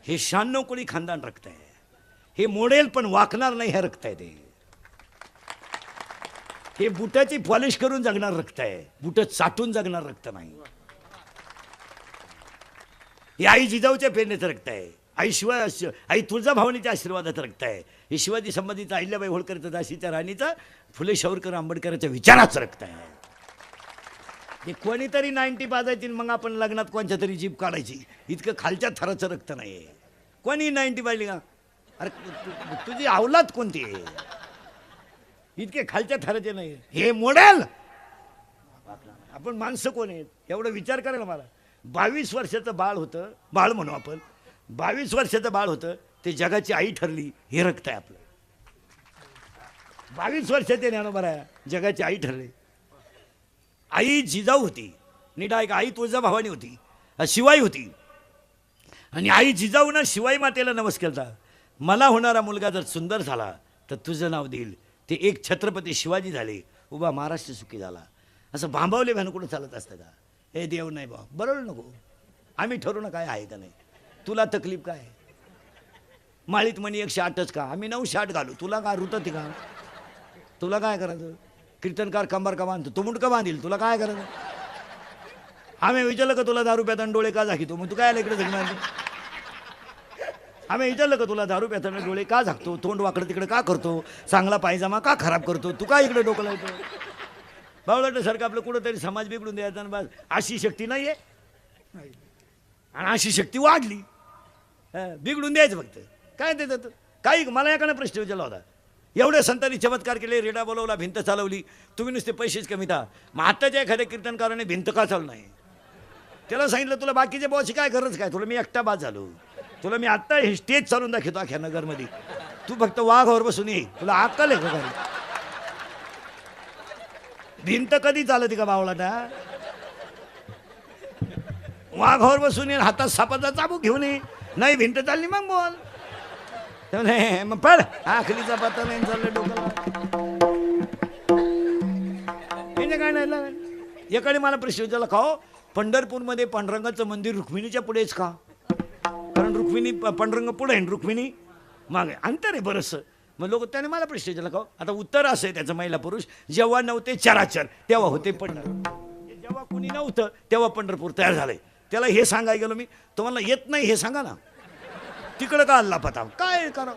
S1: हे 96 कोळी खानदान रक्त आहे. हे मोडेल पण वाकणार नाही हे रक्त आहे. हे बुटाची पॉलिश करून जगणार रक्त आहे, बुट चाटून जगणार रक्त नाही. हे आई जिजाऊच्या प्रेरणेचं रक्त आहे, आई तुळजाभवानीच्या आशीर्वादाचं रक्त आहे. हे शिवाजी संबंधीचं अहिल्याबाई होळकरचं, झाशीच्या राणीचं, फुले शाहूरकर आंबेडकरांच्या विचाराचं रक्त आहे. हे कोणीतरी 90 पाजायची मग आपण लग्नात कोणत्या तरी जीभ काढायची, इतकं खालच्या थराचं रक्त नाही आहे. कोणी 90 पाहिली का? अरे तुझी अवलाद कोणती आहे? इतके खालच्या थराचे नाही. हे मोडेल. आपण माणसं कोण आहेत एवढं विचार करायला. मला 22 वर्षाचं बाळ होतं, बाळ म्हणू आपण, 22 वर्षाचं बाळ होतं, ते जगाची आई ठरली. हे रक्त आहे आपलं. 22 वर्षाचे ज्ञानोबा आहे, जगाची आई ठरली. आई जिजाऊ होती, नीट ऐका, आई तुळजाभवानी होती, शिवाई होती. आणि आई जिजाऊनं शिवाई मातेला नमस्कार केला, मला होणारा मुलगा जर सुंदर झाला तर तुझं नाव देईल. ते एक छत्रपती शिवाजी झाले, उभा महाराष्ट्र सुखी झाला. असं भांबावले भ्यानं कुठं चालत असतं का? हे देव नाही बा, बरोबर नको. आम्ही ठरवणं काय आहे का नाही. तुला तकलीफ काय? माळीत म्हणी 108च का? आम्ही 908 घालू. तुला काय रुतती का? तुला काय करायचं? कीर्तनकार कंबार का बांधतो, तो मुंडका बांधील, तुला काय करायचं? आम्ही विचारलं का तुला दारू प्याताना डोळे का झाकीतो, मग तू काय इकडे जगणार? आम्ही विचारलं का तुला दारू प्याताना डोळे का झाकतो, तोंड वाकडं तिकडे का करतो, चांगला पायजामा का खराब करतो, तू काय इकडे डोकं लावतो? बावळाटासारखं आपलं कुठंतरी समाज बिघडून द्यायचा. बस अशी शक्ती नाही आहे, आणि अशी शक्ती वाढली बिघडून द्यायचं फक्त. काय देतात काही? मला एकाने प्रश्न विचारला होता, एवढे संतांनी चमत्कार केले, रेडा बोलवला, भिंत चालवली, तुम्ही नुसते पैसेच कमी था, मग आत्ताच्या एखाद्या कीर्तनकाराने भिंत का चालू नाही? त्याला सांगितलं तुला बाकीच्या बॉसची काय गरज काय, तुला मी एकटा बाद झालो, तुला मी आत्ता हे स्टेज चालून दाखवतो अख्या नगरमध्ये, तू फक्त वाघावर बसून ये, तुला अक्कल आहे का काय? भिंत कधी चालती का बावळाटा? वाघावर बसून ये, हातात सापाचा चाबूक घेऊन ये, नाही भिंत चालली मग बोल. मग पड आखलीचा पत्ता नाही चाललं डोक्याला. काय नाही. एकाने मला प्रश्न विचारला, का हो पंढरपूरमध्ये पांडुरंगाचं मंदिर रुक्मिणीच्या पुढेच का? कारण रुक्मिणी पांडुरंग पुढे आहे, रुक्मिणी मागे, अंतर आहे बरंचसं. मग लोक त्याने मला प्रश्न विचारला, का आता उत्तर असं आहे त्याचं, महिला पुरुष जेव्हा नव्हते चराचर तेव्हा होते पंढरपूर, जेव्हा कुणी नव्हतं तेव्हा पंढरपूर तयार झालंय. त्याला हे सांगायला गेलो मी, तुम्हाला येत नाही हे सांगा ना, तिकडं का अल्ला पता काय करा.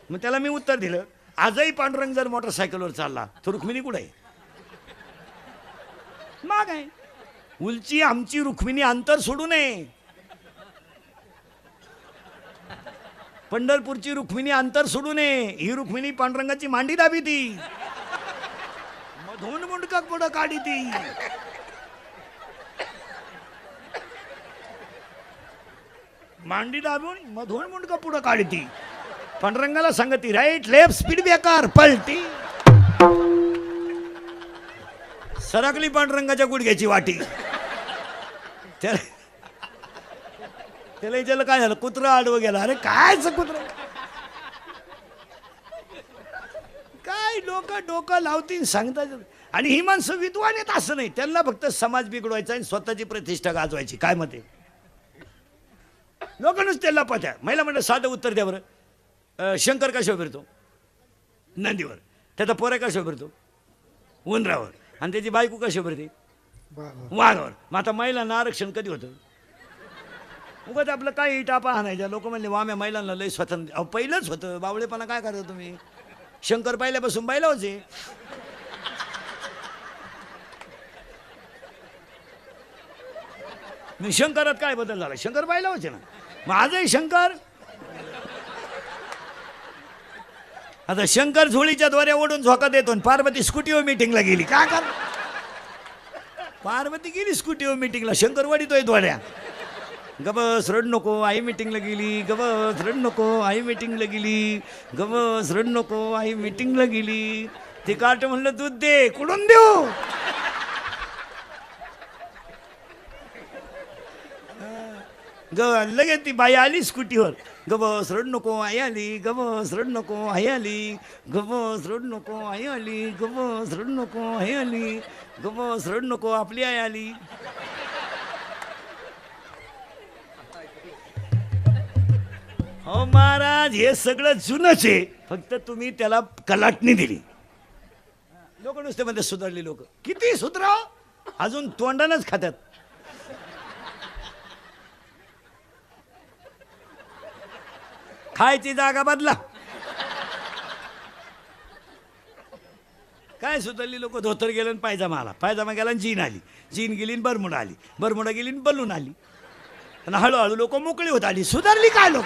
S1: मग त्याला मी उत्तर दिलं, आजही पांडुरंग जर मोटरसायकलवर चालला तर रुक्मिणी कुठे आहे? माग आहे. उलची आमची रुक्मिणी अंतर सोडू नये. पंढरपूरची रुक्मिणी अंतर सोडू नये. ही रुक्मिणी पांडुरंगाची मांडी दाबी ती, मधून मुंडका पुढं काढी ती. मांडी दाबून मधून मुंडका पुढं काढी ती. पांडुरंगाला सांगती राईट लेफ्ट स्पीड बेकार पलटी. सरकली पांडुरंगाच्या गुडघ्याची वाटी. त्याला विचारलं काय झालं, कुत्रा आडवं गेला. अरे कायच कुत्र, काय डोकं लावतील सांगता. आणि ही माणसं विद्वान आहेत असं नाही, त्यांना फक्त समाज बिघडवायचा आणि स्वतःची प्रतिष्ठा गाजवायची. काय मते लोकांनाच त्याला पत्या. महिला म्हणलं साधं उत्तर द्या बरं, शंकर कशावर फिरतो? नंदीवर. त्याचा पोऱ्या कशावर फिरतो? उंदरावर. आणि त्याची बायको कशावर फिरते? वाघावर. मग आता महिलांना आरक्षण कधी होतं? उगाच आपलं काय टापा आणायच्या. लोक म्हणले वाम्या महिलांना लय स्वतंत्र. अहो पहिलंच होतं. बावळेपणा काय करता तुम्ही? शंकर पहिल्यापासून बायला होते. मी शंकरात काय बदल झाला? शंकर बायला होते ना. मग आजही शंकर. आता शंकर झोळीच्या द्वारे ओढून झोका देतो. पार्वती स्कूटीवर मिटिंगला गेली. काय कर? पार्वती गेली स्कूटीवर मिटिंगला, शंकर वडीतोय द्वाऱ्या. गबस रड नको, आई मिटिंगला गेली. गबस रड नको, आई मिटिंगला गेली. गबस रड नको, आई मिटिंगला गेली. ते कार्ट म्हणलं दूध दे, कुठून देऊ? लगेच ती बाई आली स्कूटीवर. गबस रड नको आई आली, गबस रड नको आई आली, गबस रड नको आई आली, गबस रड नको आई आली, गबस रड नको आपली आई आली. हो महाराज, हे सगळं जुनच आहे, फक्त तुम्ही त्याला कलाटणी दिली. लोक नुसते मध्ये सुधारली. लोक किती सुधराव, अजून तोंडानच खात्यात. खायची जागा बदला. काय सुधारली लोक. धोतर गेलं आणि पायजामा आला, पायजामा गेला आणि जीन आली, जीन गेली आणि बरमुडा आली, बरमुडा गेली आणि बलून आली, आणि हळूहळू लोक मोकळी होत आली. सुधारली काय लोक?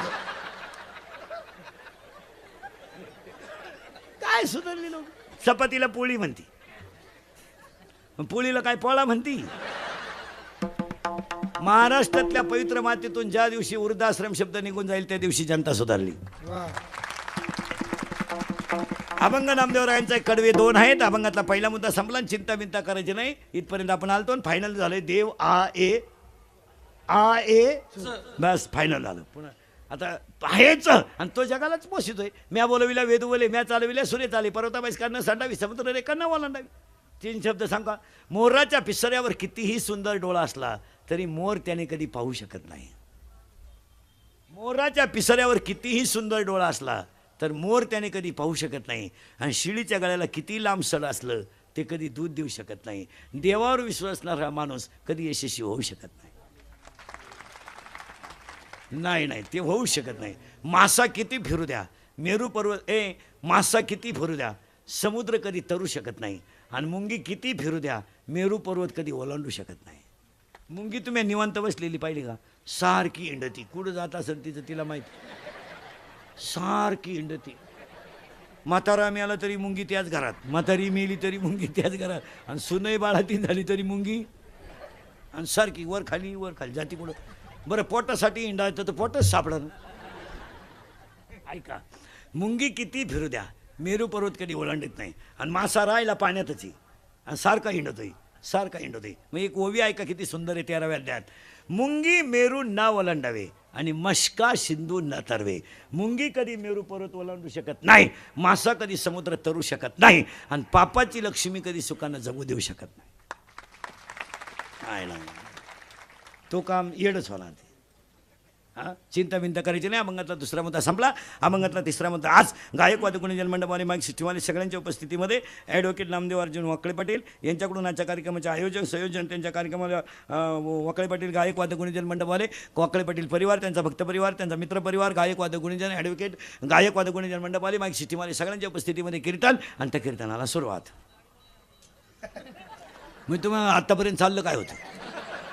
S1: काय सुधारली लोक? चपातीला पोळी म्हणती, पोळीला काय पोळा म्हणती. महाराष्ट्रातल्या पवित्र मातेतून ज्या दिवशी वृद्धाश्रम शब्द निघून जाईल त्या दिवशी जनता सुधारली. अभंग नामदेवरायांचा एक कडवे 2 आहेत. अभंगातला पहिला मुद्दा संपला. चिंता बिंता करायची नाही, इथपर्यंत आपण आलतो. फायनल झालंय देव आ ए बस फायनल झालं. पुन्हा आता आहेच आणि तो जगालाच पोषितोय. म्या बोलविल्या वेद बोले, म्या चालविल्या सूर्य चाले, पर्वताबाईस करणं सांडावी, समुद्र रे करणं ओलांडावी. 3 शब्द सांगा. मोराच्या पिसऱ्यावर कितीही सुंदर डोळा असला तरी मोर त्याने कधी पाहू शकत नाही. मोराच्या पिसऱ्यावर कितीही सुंदर डोळा असला तर मोर त्याने कधी पाहू शकत नाही. आणि शिळीच्या गळ्याला किती लांब सड असलं ते कधी दूध देऊ शकत नाही. देवावर विश्वास असणारा माणूस कधी यशस्वी होऊ शकत नाही. नाही ते होऊ शकत नाही. मासा किती फिरू द्या, मेरू पर्वत मासा किती फिरू द्या, समुद्र कधी तरू शकत नाही. आणि मुंगी किती फिरू द्या, मेरू पर्वत कधी ओलांडू शकत नाही. मुंगी तुम्ही निवांत बसलेली पाहिली का? सारखी इंडती, कुठं जात असेल तिचं तिला माहिती. सारखी इंडती. म्हातारा मिळाला तरी मुंगी त्याच घरात, म्हातारी मेली तरी मुंगी त्याच घरात, आणि सुनई बाळातीन झाली तरी मुंगी, आणि सारखी वर खाली जाती कुठं. बरं पोटासाठी इंडायचं तर पोटच सापडलं. ऐका, मुंगी किती फिरू द्या, मेरू पर्वत कधी ओलांडत नाही. आणि मासा राहिला पाण्यातच आहे आणि सारखा हिंडतोय. मग एक ओवी ऐका किती सुंदर आहे 13व्या अध्यायात. मुंगी मेरू ना ओलांडावे आणि मशका सिंधू न तरवे. मुंगी कधी मेरू पर्वत ओलांडू शकत नाही, मासा कधी समुद्र तरू शकत नाही, आणि पापाची लक्ष्मी कधी सुखानं जगू देऊ शकत नाही. नाही तो काम येडच होणार ते. हां, चिंता बिंता करायची नाही. अभंगातला 2रा मुद्दा संपला. अभंगातला 3रा मुद्दा. आज गायक वादक जन्मंडपवाले माईक सिस्टीमवाले सगळ्यांच्या उपस्थितीमध्ये ॲडव्होकेट नामदेव अर्जुन वाकळे पाटील यांच्याकडून आजच्या कार्यक्रमाचे आयोजक संयोजन, त्यांच्या कार्यक्रमाला वाकळे पाटील गायक वादक जन्मंडपवाले, वाकळे पाटील परिवार, त्यांचा भक्त परिवार, त्यांचा मित्र परिवार, गायक वादक गुणीजन, ॲडव्होकेट गायक वादक जन्मंडपवाले माईक सिस्टीमवाले सगळ्यांच्या उपस्थितीमध्ये कीर्तन, आणि त्या कीर्तनाला सुरुवात. मी तुम्हाला आत्तापर्यंत चाललं काय होतं?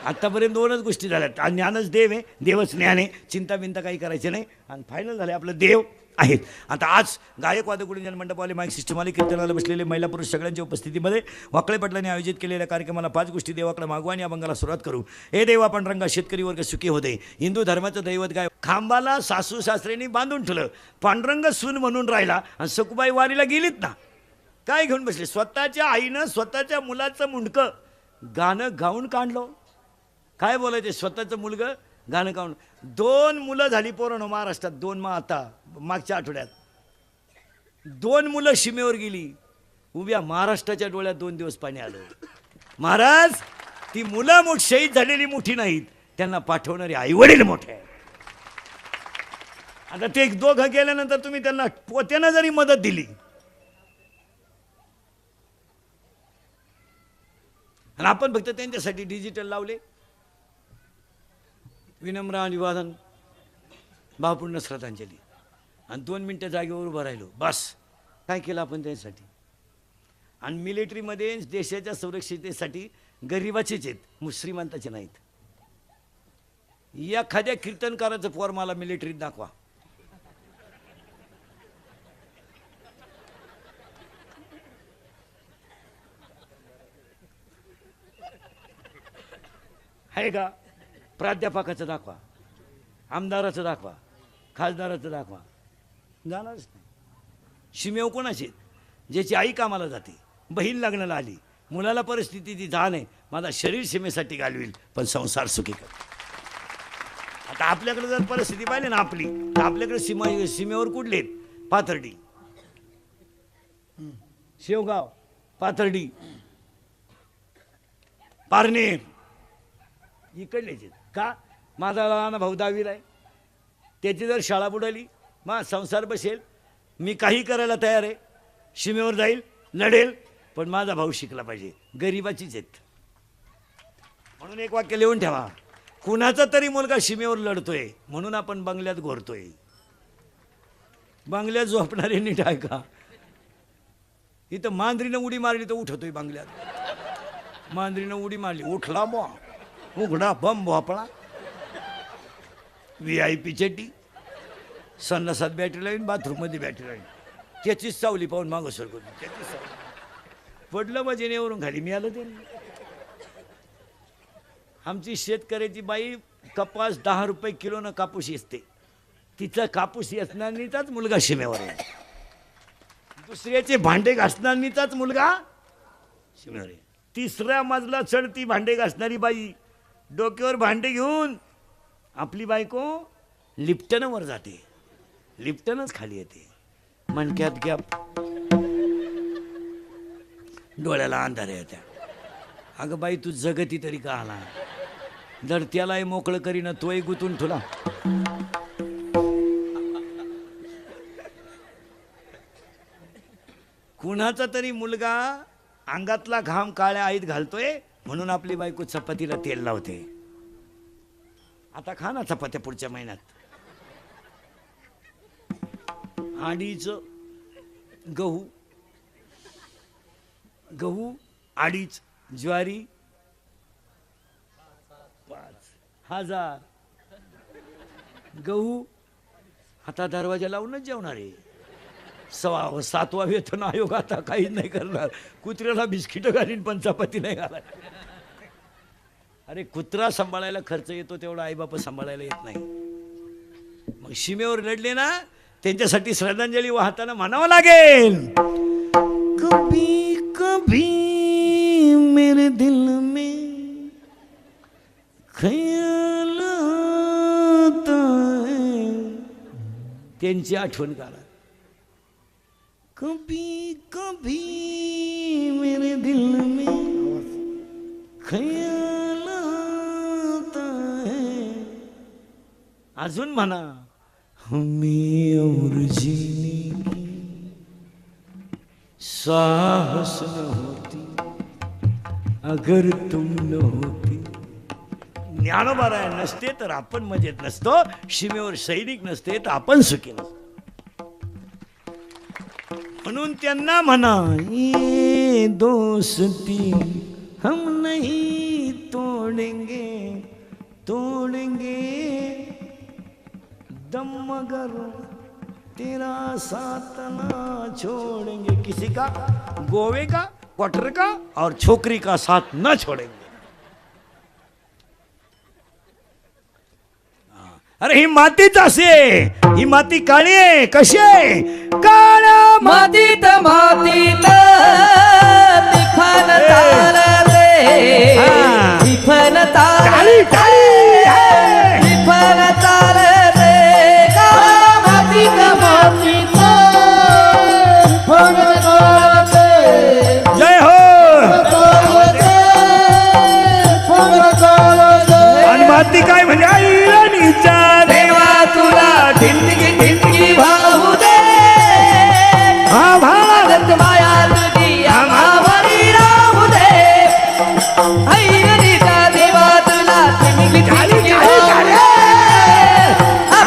S1: आत्तापर्यंत 2च गोष्टी झाल्यात. ज्ञानच देव आहे, देवच ज्ञान आहे, चिंता बिंता काही करायची नाही, आणि फायनल झाले आपलं देव आहेत. आता आज गायक वादक मंडपवाले माईक सिस्टमवाले कीर्तनाला बसलेले महिला पुरुष सगळ्यांच्या उपस्थितीमध्ये वाकळे पाटलांनी आयोजित केलेल्या कार्यक्रमाला 5 गोष्टी देवाकडे मागवा आणि अभंगाला सुरुवात करू. हे देवा पांडुरंगा शेतकरी वर्ग सुखी होते. हिंदू धर्माचं दैवत गाय. खांबाला सासू सासऱ्यांनी बांधून ठेवलं, पांडुरंग सून म्हणून राहिला, आणि सकुबाई वारीला गेलीत ना, काय घेऊन बसले? स्वतःच्या आईनं स्वतःच्या मुलाचं मुंडकं गाणं गाऊन काढलं. काय बोलायचे? स्वतःचं मुलगं गाणं गाऊन. 2 मुलं झाली पोरांनो महाराष्ट्रात. 2 मग आता मागच्या आठवड्यात 2 मुलं सीमेवर गेली. उभ्या महाराष्ट्राच्या डोळ्यात 2 दिवस पाणी आलं. महाराज, ती मुलं शहीद झालेली मोठी नाहीत, त्यांना पाठवणारे आई वडील मोठे आहेत. आता ते 2 गेल्यानंतर तुम्ही त्यांना पोत्यानं जरी मदत दिली, आणि आपण फक्त त्यांच्यासाठी डिजिटल लावले, विनम्र अभिवादन, भावपूर्ण श्रद्धांजली, आणि 2 मिनटं जागेवर उभं राहिलो, बस. काय केलं आपण त्यासाठी? आणि मिलिटरीमध्ये देशाच्या सुरक्षितेसाठी गरिबाचेच आहेत, श्रीमंताचे नाहीत. एखाद्या कीर्तनकाराचं पोर मला मिलिटरीत दाखवा. आहे का? प्राध्यापकाचं दाखवा, आमदाराचं दाखवा, खासदाराचं दाखवा, जाणारच नाही. सीमेवर कोणाचे? ज्याची आई कामाला जाते, बहीण लग्नाला आली, मुलाला परिस्थितीची जाण आहे, माझा शरीर सीमेसाठी घालवील पण संसार सुखी कर. आता आपल्याकडे जर परिस्थिती पाहिली ना आपली, तर आपल्याकडे सीमेवर कुठले आहेत? पाथर्डी, शेवगाव, पाथर्डी, पारनेर, इकडलेच आहेत. का? माझा लहान भाऊ 10वीला आहे, त्याची जर शाळा बुडाली, मग संसार बसेल, मी काही करायला तयार आहे, सीमेवर जाईल, लढेल, पण माझा भाऊ शिकला पाहिजे. गरिबाचीच आहेत. म्हणून एक वाक्य लिहून ठेवा, कुणाचा तरी मुलगा सीमेवर लढतोय म्हणून आपण बंगल्यात घोरतोय. बंगल्यात झोपणारे नीट आहे का? इथं मांजरीनं उडी मारली तर उठतोय बंगल्यात. मांजरीनं उडी मारली, उठला बा, उघडा बम भोपळा. VIP चड्डी, संडासात बॅटरी लाईन, बाथरूममध्ये बॅटरी लाईन, त्याचीच सावली पाहून मागं सरकतो. त्याचीच सावली पडलं मजेनेवरून खाली, मी आलं ते. आमची शेतकऱ्याची बाई कपास 10 रुपये किलोनं कापूस येते, तिचा कापूस येचणारीचाच मुलगा सीमेवर आहे. दुसऱ्याचे भांडे घासणारीचाच मुलगा सीमेवर आहे. 3रा मजला चढती भांडे घासणारी बाई, डोक्यावर भांडे घेऊन आपली बायको लिफ्टनं वर जाते, लिफ्टनच खाली येते. मणक्यात गॅप, डोळ्याला अंधार येत्या. अगं बाई तू जगती तरी का आला? जर त्यालाही मोकळं करीन तोही गुतून तुला. कुणाचा तरी मुलगा अंगातला घाम काळ्या आईत घालतोय म्हणून आपली बायको चपातीला तेल लावते. आता खा ना चपात्या पुढच्या महिन्यात. अडीच गहू 2.5, ज्वारी 5,000. गहू आता दरवाजा लावूनच जेवणार आहे. 7वा वेतन आयोग आता काहीच नाही करणार. कुत्र्याला बिस्किट घालीन पण चपाती नाही घालाय. अरे कुत्रा सांभाळायला खर्च येतो तेवढा आईबाप सांभाळायला येत नाही. मग सीमेवर लढले ना, त्यांच्यासाठी श्रद्धांजली वाहताना म्हणावं लागेल, कभी कभी मेरे दिल में ख्याल आता है. त्यांची आठवण काढा. कभी कभी मेरे दिल में ख्याल आता है. अजून म्हणा, हमें और जीने की साहस न होती अगर तुम न होती. ज्ञानोबाराय नसते तर आपण मजेत नसतो, सीमेवर सैनिक नसते तर आपण सुखी नसतो. म्हणून त्यांना म्हणा, ये दोस्ती हम नहीं तोड़ेंगे, तोड़ेंगे दम मगर तेरा साथ ना छोड़ेंगे. किसी का गोवे का, क्वार्टर का और छोकरी का साथ न छोड़ेंगे. अरे ही मातीच असे, ही माती काळी आहे. कशी आहे? काळ्या
S2: मातीत मातीत तिफन तारते, तिफन तारते, तिफन तारते.
S3: मातीत मातीत फळ तारते.
S1: जय हो.
S3: फळ तारते.
S1: आणि माती काय म्हणजे आईराणीचा देवा तुला ठिणगी ठिणगी
S2: भाऊ दे,
S1: हा भारत
S2: माया तुझी आम्हावरी राहू दे. ऐरणीचा देवा तुला ठिणगी ठिणगी भाऊ दे.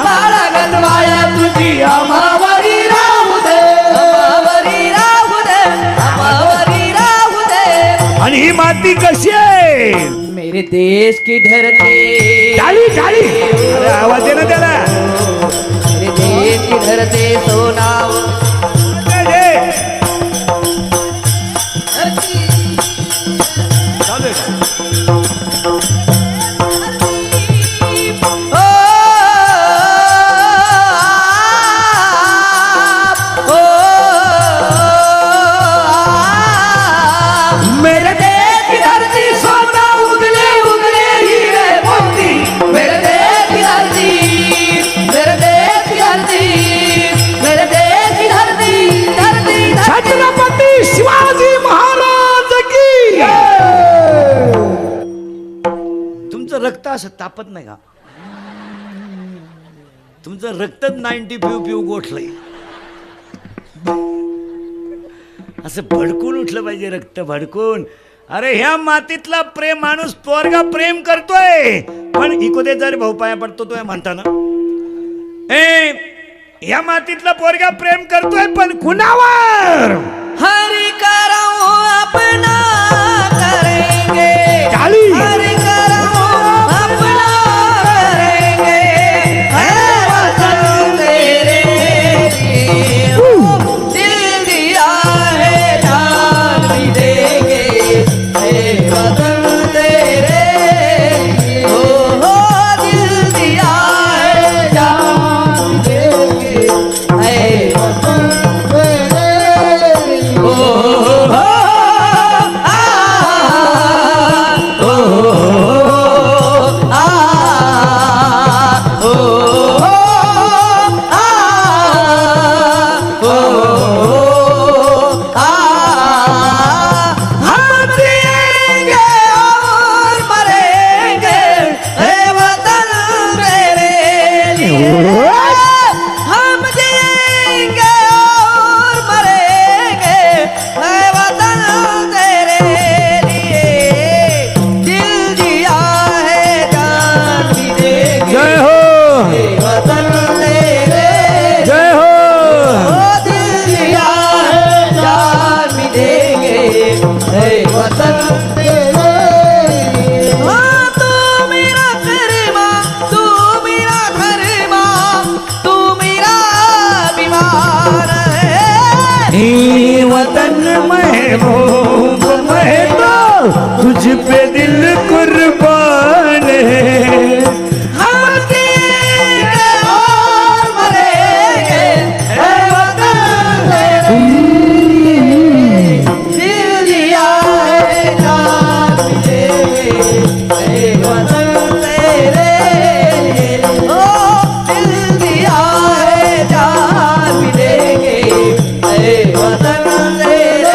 S2: बाळगत माया तुझी आम्हावरी राहू दे, आम्हावरी राहू दे, आम्हावरी राहू दे.
S1: आणि ही माती कशी आहे?
S2: मेरे देश की धरती,
S1: टाळी टाळी. अरे आवाज दे ना त्याला.
S2: मेरे देश की धरती सोना
S1: चालू आहे. रक्त असं तापत नाही का? तुमचं रक्तच 90 पिऊ पिऊ गोठलंय. असं भडकून उठलं पाहिजे, रक्त भडकून. अरे ह्या मातीतला प्रेम माणूस पोरगा प्रेम करतोय, पण इकोदे जर भाऊ पाया पडतो तो म्हणताना ह्या मातीतला पोरगा प्रेम करतोय पण कुणावर?
S2: हरि करो अपना करेंगे,
S1: टाळी.
S2: हरि करो अपना करेंगे, है वतन तेरे लिए दिल दिया है जान भी देंगे, है वतन तेरे लिए हो दिल दिया है जान भी देंगे, है वतन
S1: वतन महबूब मैं तो तुझ पे दिल कुर्बान है.
S2: हम जिएंगे और मरेंगे, है वतन तेरे लिए दिल दिया है जान भी देंगे, है वतन तेरे लिए ओ दिल दिया है जान भी देंगे, है वतन तेरे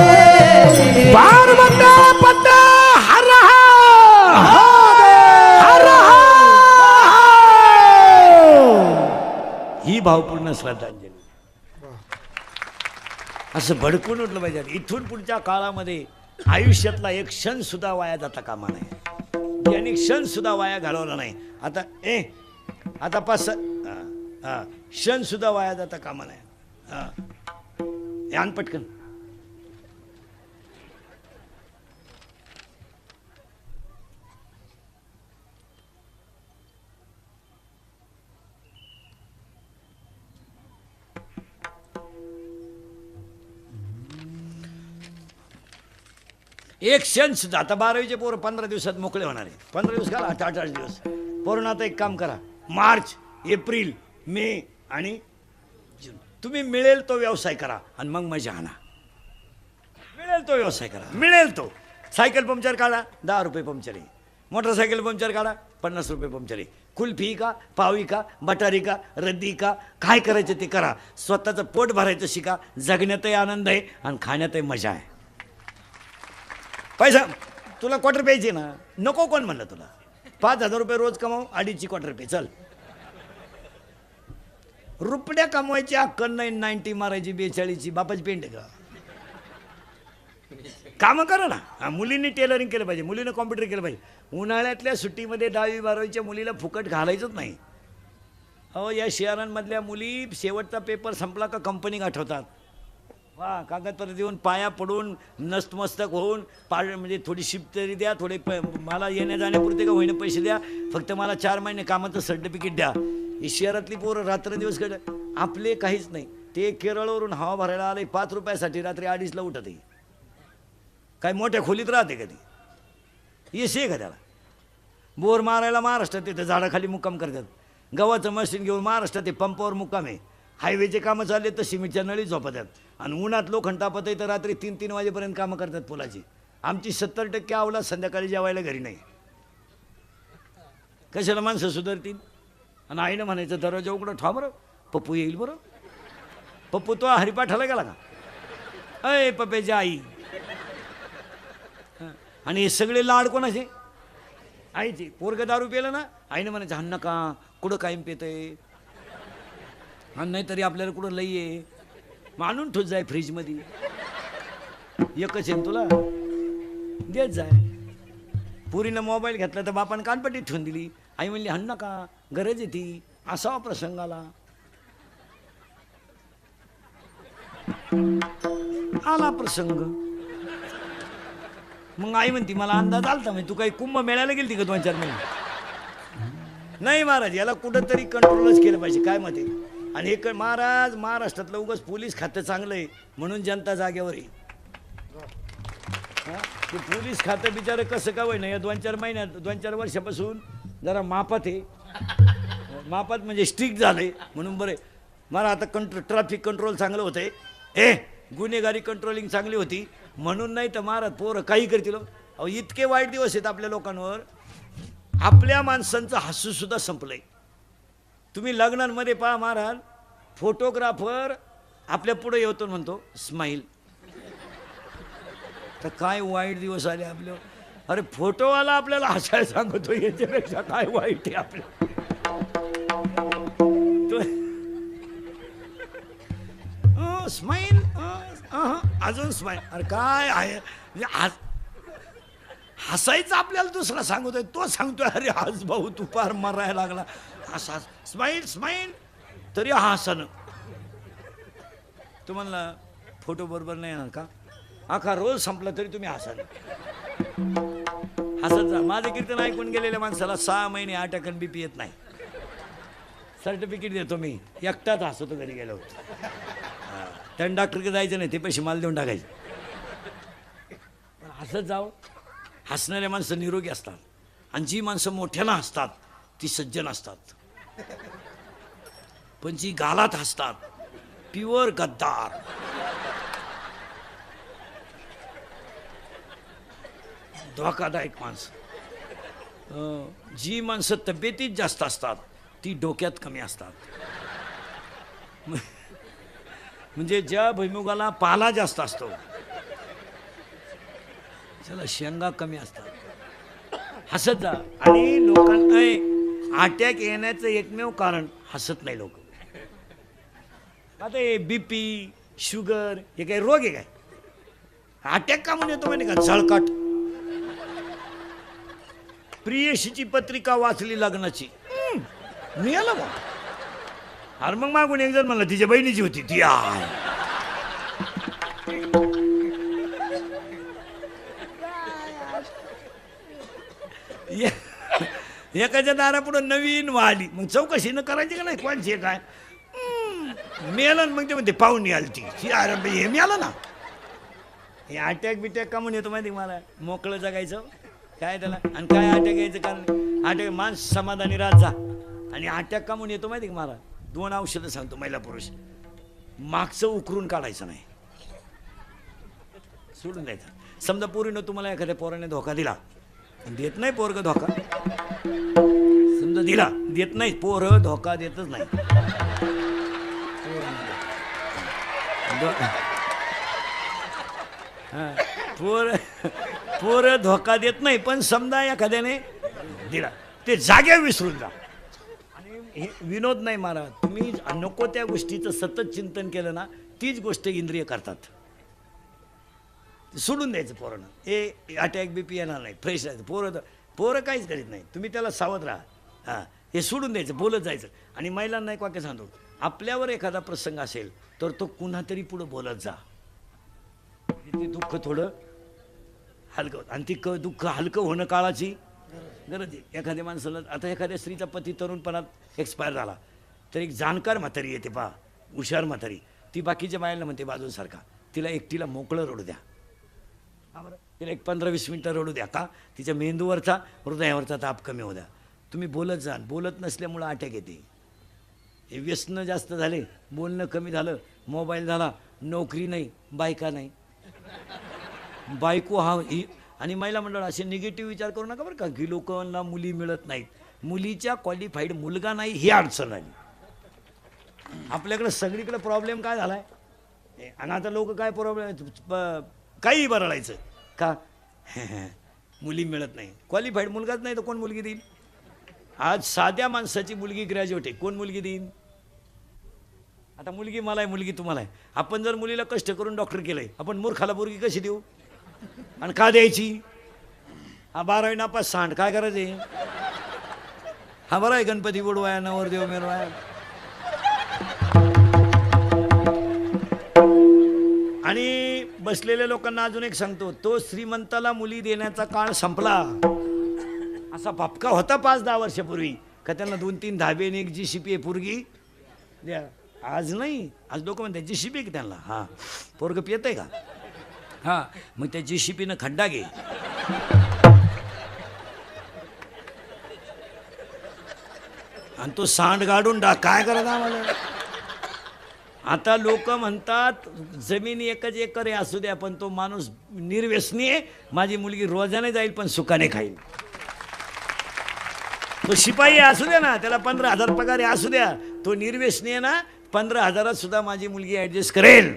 S2: लिए.
S1: पार्वती पता हर ही भावपूर्ण श्रद्धांजली. असं भडकून उठलं पाहिजे. इथून पुढच्या काळामध्ये आयुष्यातला एक क्षण सुद्धा वाया जाता कामा नाही. ज्यांनी क्षण सुद्धा वाया घालवला नाही. आता पाच क्षण सुद्धा वाया जाता कामा नाही. आण पटकन. एक क्षण सुद्धा. आता 12वीचे पोरं 15 दिवसात मोकळे होणार आहे. 15 दिवस घाला, 8 दिवस. पोरांना आता एक काम करा, मार्च, एप्रिल, मे आणि जून तुम्ही मिळेल तो व्यवसाय करा आणि मग मजा आणा. मिळेल तो व्यवसाय करा, मिळेल तो. सायकल पंक्चर काढा, 10 रुपये पंक्चर आहे. मोटरसायकल पंक्चर काढा, 50 रुपये पंक्चर आहे. कुल्फी का, पावी का, बटारी का, रद्दी का, काय करायचं ते करा. स्वतःचं पोट भरायचं शिका. जगण्यातही आनंद आहे आणि खाण्यातही मजा आहे. पैसा तुला क्वार्टर प्यायची ना, नको कोण म्हणलं तुला. 5,000 रुपये रोज कमाव, 2.5ची क्वार्टर पे. चल, रुपड्या कमवायची अक्कल नाही, 90 मारायची, 42ची. बापाची पेंट आहे का? कामं करा ना. मुलींनी टेलरिंग केलं पाहिजे, मुलीनं कॉम्प्युटर केलं पाहिजे. उन्हाळ्यातल्या सुट्टीमध्ये 10वी 12वीच्या मुलीला फुकट घालायचंच नाही. अहो, या शहरांमधल्या मुली शेवटचा पेपर संपला का कंपनी गाठवतात. वा, कागदपत्र देऊन पाया पडून नस्तमस्तक होऊन म्हणजे थोडी शिफ्ट तरी द्या, थोडे मला येण्या जाण्यापुरते का होईना पैसे द्या, फक्त मला 4 महिने कामाचं सर्टिफिकेट द्या. ही शहरातली पोरं रात्रंदिवस कडे. आपले काहीच नाही. ते केरळवरून हवा भरायला आले 5 रुपयासाठी रात्री 2:30ला उठत आहे. काय मोठ्या खोलीत राहते कधी? येस आहे का त्याला? बोर मारायला महाराष्ट्रात तिथं झाडाखाली मुक्काम करतात. गव्हाचं मशीन घेऊन महाराष्ट्रात ते पंपावर मुक्काम आहे. हायवेचे कामं चालले तर सिमेंटच्या नळी झोपतात आणि उन्हात लोखंड तापत आहे तर रात्री 3-3 वाजेपर्यंत कामं करतात पुलाची. आमची 70% अवलाद संध्याकाळी जेवायला घरी नाही. कशाला माणसं सुधारतील? आणि आईनं म्हणायचं दरवाजा उघडं ठेवा बरं, पप्पू येईल बरं. पप्पू तो हरिपाठाला गेला का? अय पप्प्याची आई. आणि हे सगळे लाड कोणाचे? आईची पोरग दारू पेलं ना आईनं म्हणायचं हाण नका कुठं कायम पेतय आणि नाही तरी आपल्याला कुठं लई आहे मानून ठोस जाय फ्रीजमध्ये एकच आहे तुला देत जाय पुरीनं मोबाईल घेतला तर बापानं कानपट्टी ठेवून दिली आई म्हणली हाण नका गरज आहे ती असावा प्रसंगाला आला प्रसंग मग आई म्हणती मला अंदाज आलता म्हणजे तू काही कुंभ मेळायला गेलती का 2-4 महिने नाही महाराज याला कुठंतरी कंट्रोलच केलं पाहिजे काय मते आणि एक महाराज महाराष्ट्रातलं उगाच पोलीस खातं चांगलं आहे म्हणून जनता जागेवर आहे ते पोलीस खातं बिचारं कसं का होईना या 2-4 महिन्यात 2-4 वर्षापासून जरा मापात आहे मापात म्हणजे स्ट्रिक्ट झालंय म्हणून बरं मला आता ट्रॅफिक कंट्रोल चांगलं होतंय गुन्हेगारी कंट्रोलिंग चांगली होती म्हणून नाही तर महाराज पोरं काही करतील अहो इतके वाईट दिवस आहेत आपल्या लोकांवर आपल्या माणसांचं हसू सुद्धा संपलंय तुम्ही लग्नांमध्ये पहा महाराज फोटोग्राफर आपल्या पुढे येतो म्हणतो स्माईल तर काय वाईट दिवस आले आपल्या अरे फोटोवाला आपल्याला हसायला सांगतो याच्यापेक्षा काय वाईट आहे आपल्या स्माईल अजून स्माईल अरे काय आहे म्हणजे हसायचं आपल्याला दुसरा सांगतोय तो सांगतोय अरे आज भाऊ तू पार मरायला लागला हसा स्माईल स्माईल तरी हसणं तुम्हाला फोटो बरोबर नाही येणार का आखा रोज संपला तरी तुम्ही हसाल हसत जा माझं कीर्तन ऐकून गेलेल्या माणसाला 6 महिने अटॅक आणि बीपी येत नाही सर्टिफिकेट देतो मी एकटाच हसतो घरी गेलो त्यानं डॉक्टरकडे जायचं नाही ते पैसे मला देऊन टाकायचे हसत जावं हसणाऱ्या माणसं निरोगी असतात आणि जी माणसं मोठ्यानं हसतात ती सज्जन असतात पण जी गालात हसतात प्युअर गद्दार धोकादायक माणसं जी माणसं तब्येतीत जास्त असतात ती डोक्यात कमी असतात म्हणजे ज्या भुईमुगाला पाला जास्त असतो त्याला शेंगा कमी असतात हसत जा आणि लोकांना अटॅक येण्याचं एकमेव कारण हसत नाही लोक आता हे बीपी शुगर हे काही रोग आहे काय अटॅक का म्हणून येतो माहिती का झळकाट प्रियशीची पत्रिका वाचली लग्नाची मिळालं बा अरे मग मागून एक जण म्हणलं तिच्या बहिणीची होती ती एकाच्या दारापुढं नवीन वाली मग चौकशी न करायची का नाही कोणची काय मिळालं मग ते म्हणते पाहुणी आली ती अरे हे मिळालं ना हे अटॅक बिटॅक का म्हणून येतो माहिती मला मोकळं जगायचं काय त्याला आणि काय अटॅक यायचं कारण अटॅक माणस समाधानी राहत जा आणि अटॅक का म्हणून येतो माहिती का मला 2 औषधं सांगतो महिला पुरुष मागचं उकरून काढायचं नाही सोडून द्यायचं समजा पोरीनं तुम्हाला एखाद्या पोराने धोका दिला देत नाही पोरग धोका समजा दिला देत नाही पोरं धोका देतच नाही पोरं धोका देत नाही पण समजा एखाद्याने दिला ते जागे विसरून जा आणि हे विनोद नाही मारा तुम्ही नको त्या गोष्टीचं सतत चिंतन केलं ना तीच गोष्ट इंद्रिय करतात सोडून द्यायचं पोरानं हे अटॅक बीपी येणार नाही फ्रेश राहायचं पोरं काहीच करीत नाही तुम्ही त्याला सावध राहा हां हे सोडून द्यायचं बोलत जायचं आणि महिलांना एक वाक्य सांगतो आपल्यावर एखादा प्रसंग असेल तर तो कुणा तरी पुढं बोलत जा ते दुःख थोडं हलकं आणि ती दुःख हलकं होणं काळाची गरज आहे एखाद्या माणसाला आता एखाद्या स्त्रीचा पती तरुणपणात एक्सपायर झाला तर एक जाणकार म्हातारी येते पहा हुशार म्हातारी ती बाकीच्या बायांना म्हणते बाजूसारखा तिला एकटीला मोकळं रडू द्या बरं तिला एक 15-20 मिनटं रडू द्या का तिच्या मेंदूवरचा हृदयावरचा ताप कमी होऊ द्या तुम्ही बोलत जा बोलत नसल्यामुळं अटॅक येते हे व्यसनं जास्त झाले बोलणं कमी झालं मोबाईल झाला नोकरी नाही बायका नाही बायको हा ही आणि महिला मंडळ असे निगेटिव्ह विचार करू नका बरं का की लोकांना मुली मिळत नाहीत मुलीच्या क्वालिफाईड मुलगा नाही ही अडचण आली आपल्याकडे सगळीकडे प्रॉब्लेम काय झाला आहे आणि आता लोक काय प्रॉब्लेम काही बरळायचं का मुली मिळत नाही. क्वालिफाईड मुलगाच नाही तर कोण मुलगी देईल? आज साध्या माणसाची मुलगी ग्रॅज्युएट आहे, कोण मुलगी देईन? आता मुलगी मला आहे, मुलगी तुम्हाला आहे. आपण जर मुलीला कष्ट करून डॉक्टर केलंय, आपण मूर्खाला मुलगी कशी देऊ आणि का द्यायची? हा 12वी नापास सांड काय करायचे? हा बरं आहे गणपती बुडवाया नवरदेव मिरवाया. आणि बसलेल्या लोकांना अजून एक सांगतो, तो श्रीमंताला मुली देण्याचा काळ संपला. असा भपका होता 5-10 वर्षापूर्वी का त्यांना 2-3 धाबे आणि 1 GCP पोरगी द्या. आज नाही, आज लोक म्हणतात GCP की त्यांना. हा पोरग पियत आहे का? हा मग त्या GCPनं खड्डा घे. आणि तो सांड गाडून काय करत आम्हाला? आता लोक म्हणतात जमीन 1 एकर आहे असू द्या, पण तो माणूस निर्व्यसनी आहे. माझी मुलगी रोजाने जाईल पण सुखाने खाईल. तो शिपाई असू द्या ना, त्याला 15,000 पगार आहे असू द्या, तो निर्व्यसनी आहे ना, 15,000 सुद्धा माझी मुलगी ऍडजस्ट करेल.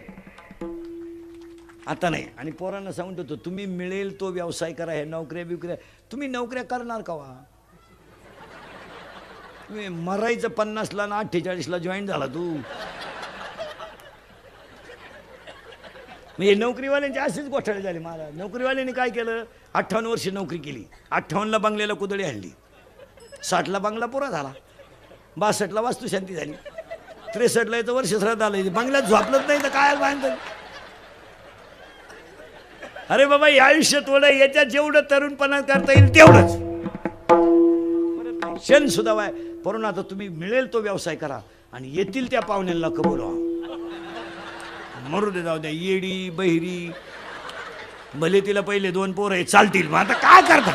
S1: आता नाही. आणि पोरांना सांगून ठेवतो, तुम्ही मिळेल तो व्यवसाय करा. हे नोकऱ्या बिकऱ्या तुम्ही नोकऱ्या करणार का वा? तुम्ही मरायचं 50ला ना 48ला जॉईन झाला तू. म्हणजे नोकरीवाल्यांचे असेच घोटाळे झाले. मला नोकरीवाल्यांनी काय केलं, 58 वर्ष नोकरी केली, 58ला बंगल्याला कुदळी आणली, 60ला बंगला पुरा झाला, 62ला वास्तुशांती झाली, 63ला याचं वर्ष श्राद्ध आलं, बंगल्यात झोपलंच नाही तर काय बांधलं. अरे बाबा हे आयुष्य थोडं, याच्यात जेवढं तरुणपणा करता येईल तेवढंच. क्षण सुद्धा वाय परंतु आता तुम्ही मिळेल तो व्यवसाय करा आणि येतील त्या पाहुण्यांना कबूलवा. मरू दे, जाऊ द्या, येडी बहिरी भले तिला पहिले 2 पोरं आहे चालतील. मग आता काय करता?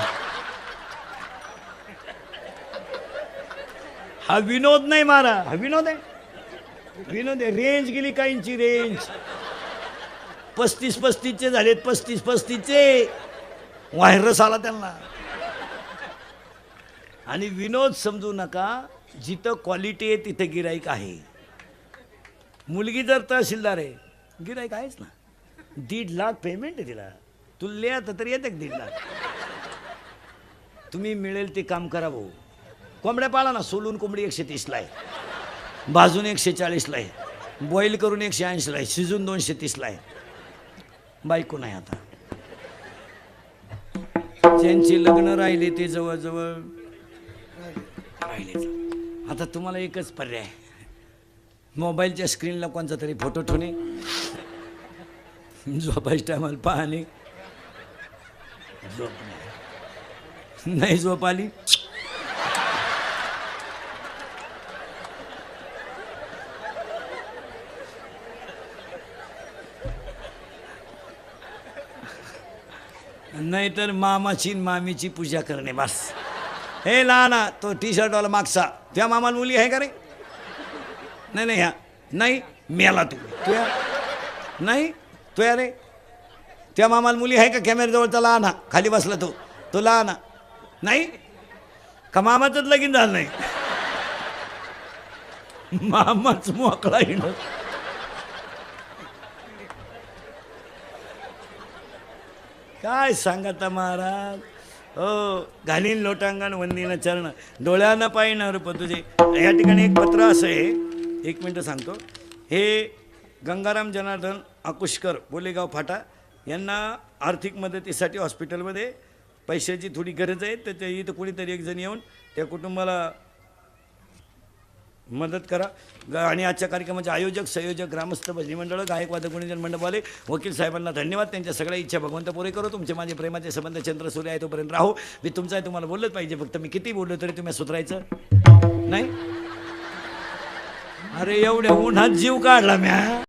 S1: हा विनोद नाही मारा, हा विनोद आहे. विनोद आहे. रेंज गेली काहींची, रेंज 35-35चे झालेत, 35-35चे व्हायरस आला त्यांना. आणि विनोद समजू नका, जिथं क्वालिटी आहे तिथं गिराईक आहे. मुलगी जर तहसीलदार आहे, गिराईक आहेच ना. 1.5 लाख पेमेंट आहे तिला. तुला तर येते 1.5 लाख. तुम्ही मिळेल ते काम करा भाऊ. कोंबड्या पाळा ना, सोलून कोंबडी 130ला आहे, भाजून 140ला आहे, बॉईल करून 180ला आहे, शिजून 230ला आहे. बायको नाही. आता ज्यांचे लग्न राहिले ते जवळजवळ राहिले. आता तुम्हाला एकच पर्याय, मोबाईलच्या स्क्रीनला कोणता तरी फोटो ठेवणे, झोपायच्या टायमाला पाहणे, झोप नाही झोप आली नाहीतर मामाची मामीची पूजा करणे बस. हे लहाना तो T-शर्ट वाला मागचा, त्या मामाला मुली आहे का रे? नाही नाही, ह्या नाही मेला तू नाही तो या रे. त्या मामाला मुली आहे का? कॅमेऱ्याजवळचा लहाना खाली बसला तो लहाना नाही का? मामाचंच लगीन झालं नाही, मामाच मोकळा येणं. काय सांगता महाराज. हो घालीन लोटांगण वंदीन चरण, डोळ्यानं पाहिणार रूप तुझे. या ठिकाणी एक पत्र असं आहे, 1 मिनटं सांगतो. हे गंगाराम जनार्दन अकुशकर बोलेगाव फाटा यांना आर्थिक मदतीसाठी हॉस्पिटलमध्ये पैशाची थोडी गरज आहे, तर ते इथं कोणीतरी एक जण येऊन त्या कुटुंबाला मदत करा. आणि आजच्या कार्यक्रमाचे आयोजक, संयोजक, ग्रामस्थ, भजनी मंडळ, गायक, वादक, गुणीजन मंडपवाले, वकील साहेबांना धन्यवाद. त्यांच्या सगळ्या इच्छा भगवंत पुरे करो. तुमचे माझे प्रेमाचे संबंध चंद्रसूर्य आहे तोपर्यंत राहू. मी तुमचा आहे, तुम्हाला बोललंच पाहिजे. फक्त मी किती बोललो तरी तुम्ही सुधारायचं नाही. अरे एवढ्या उन्हात जीव काढला म्या.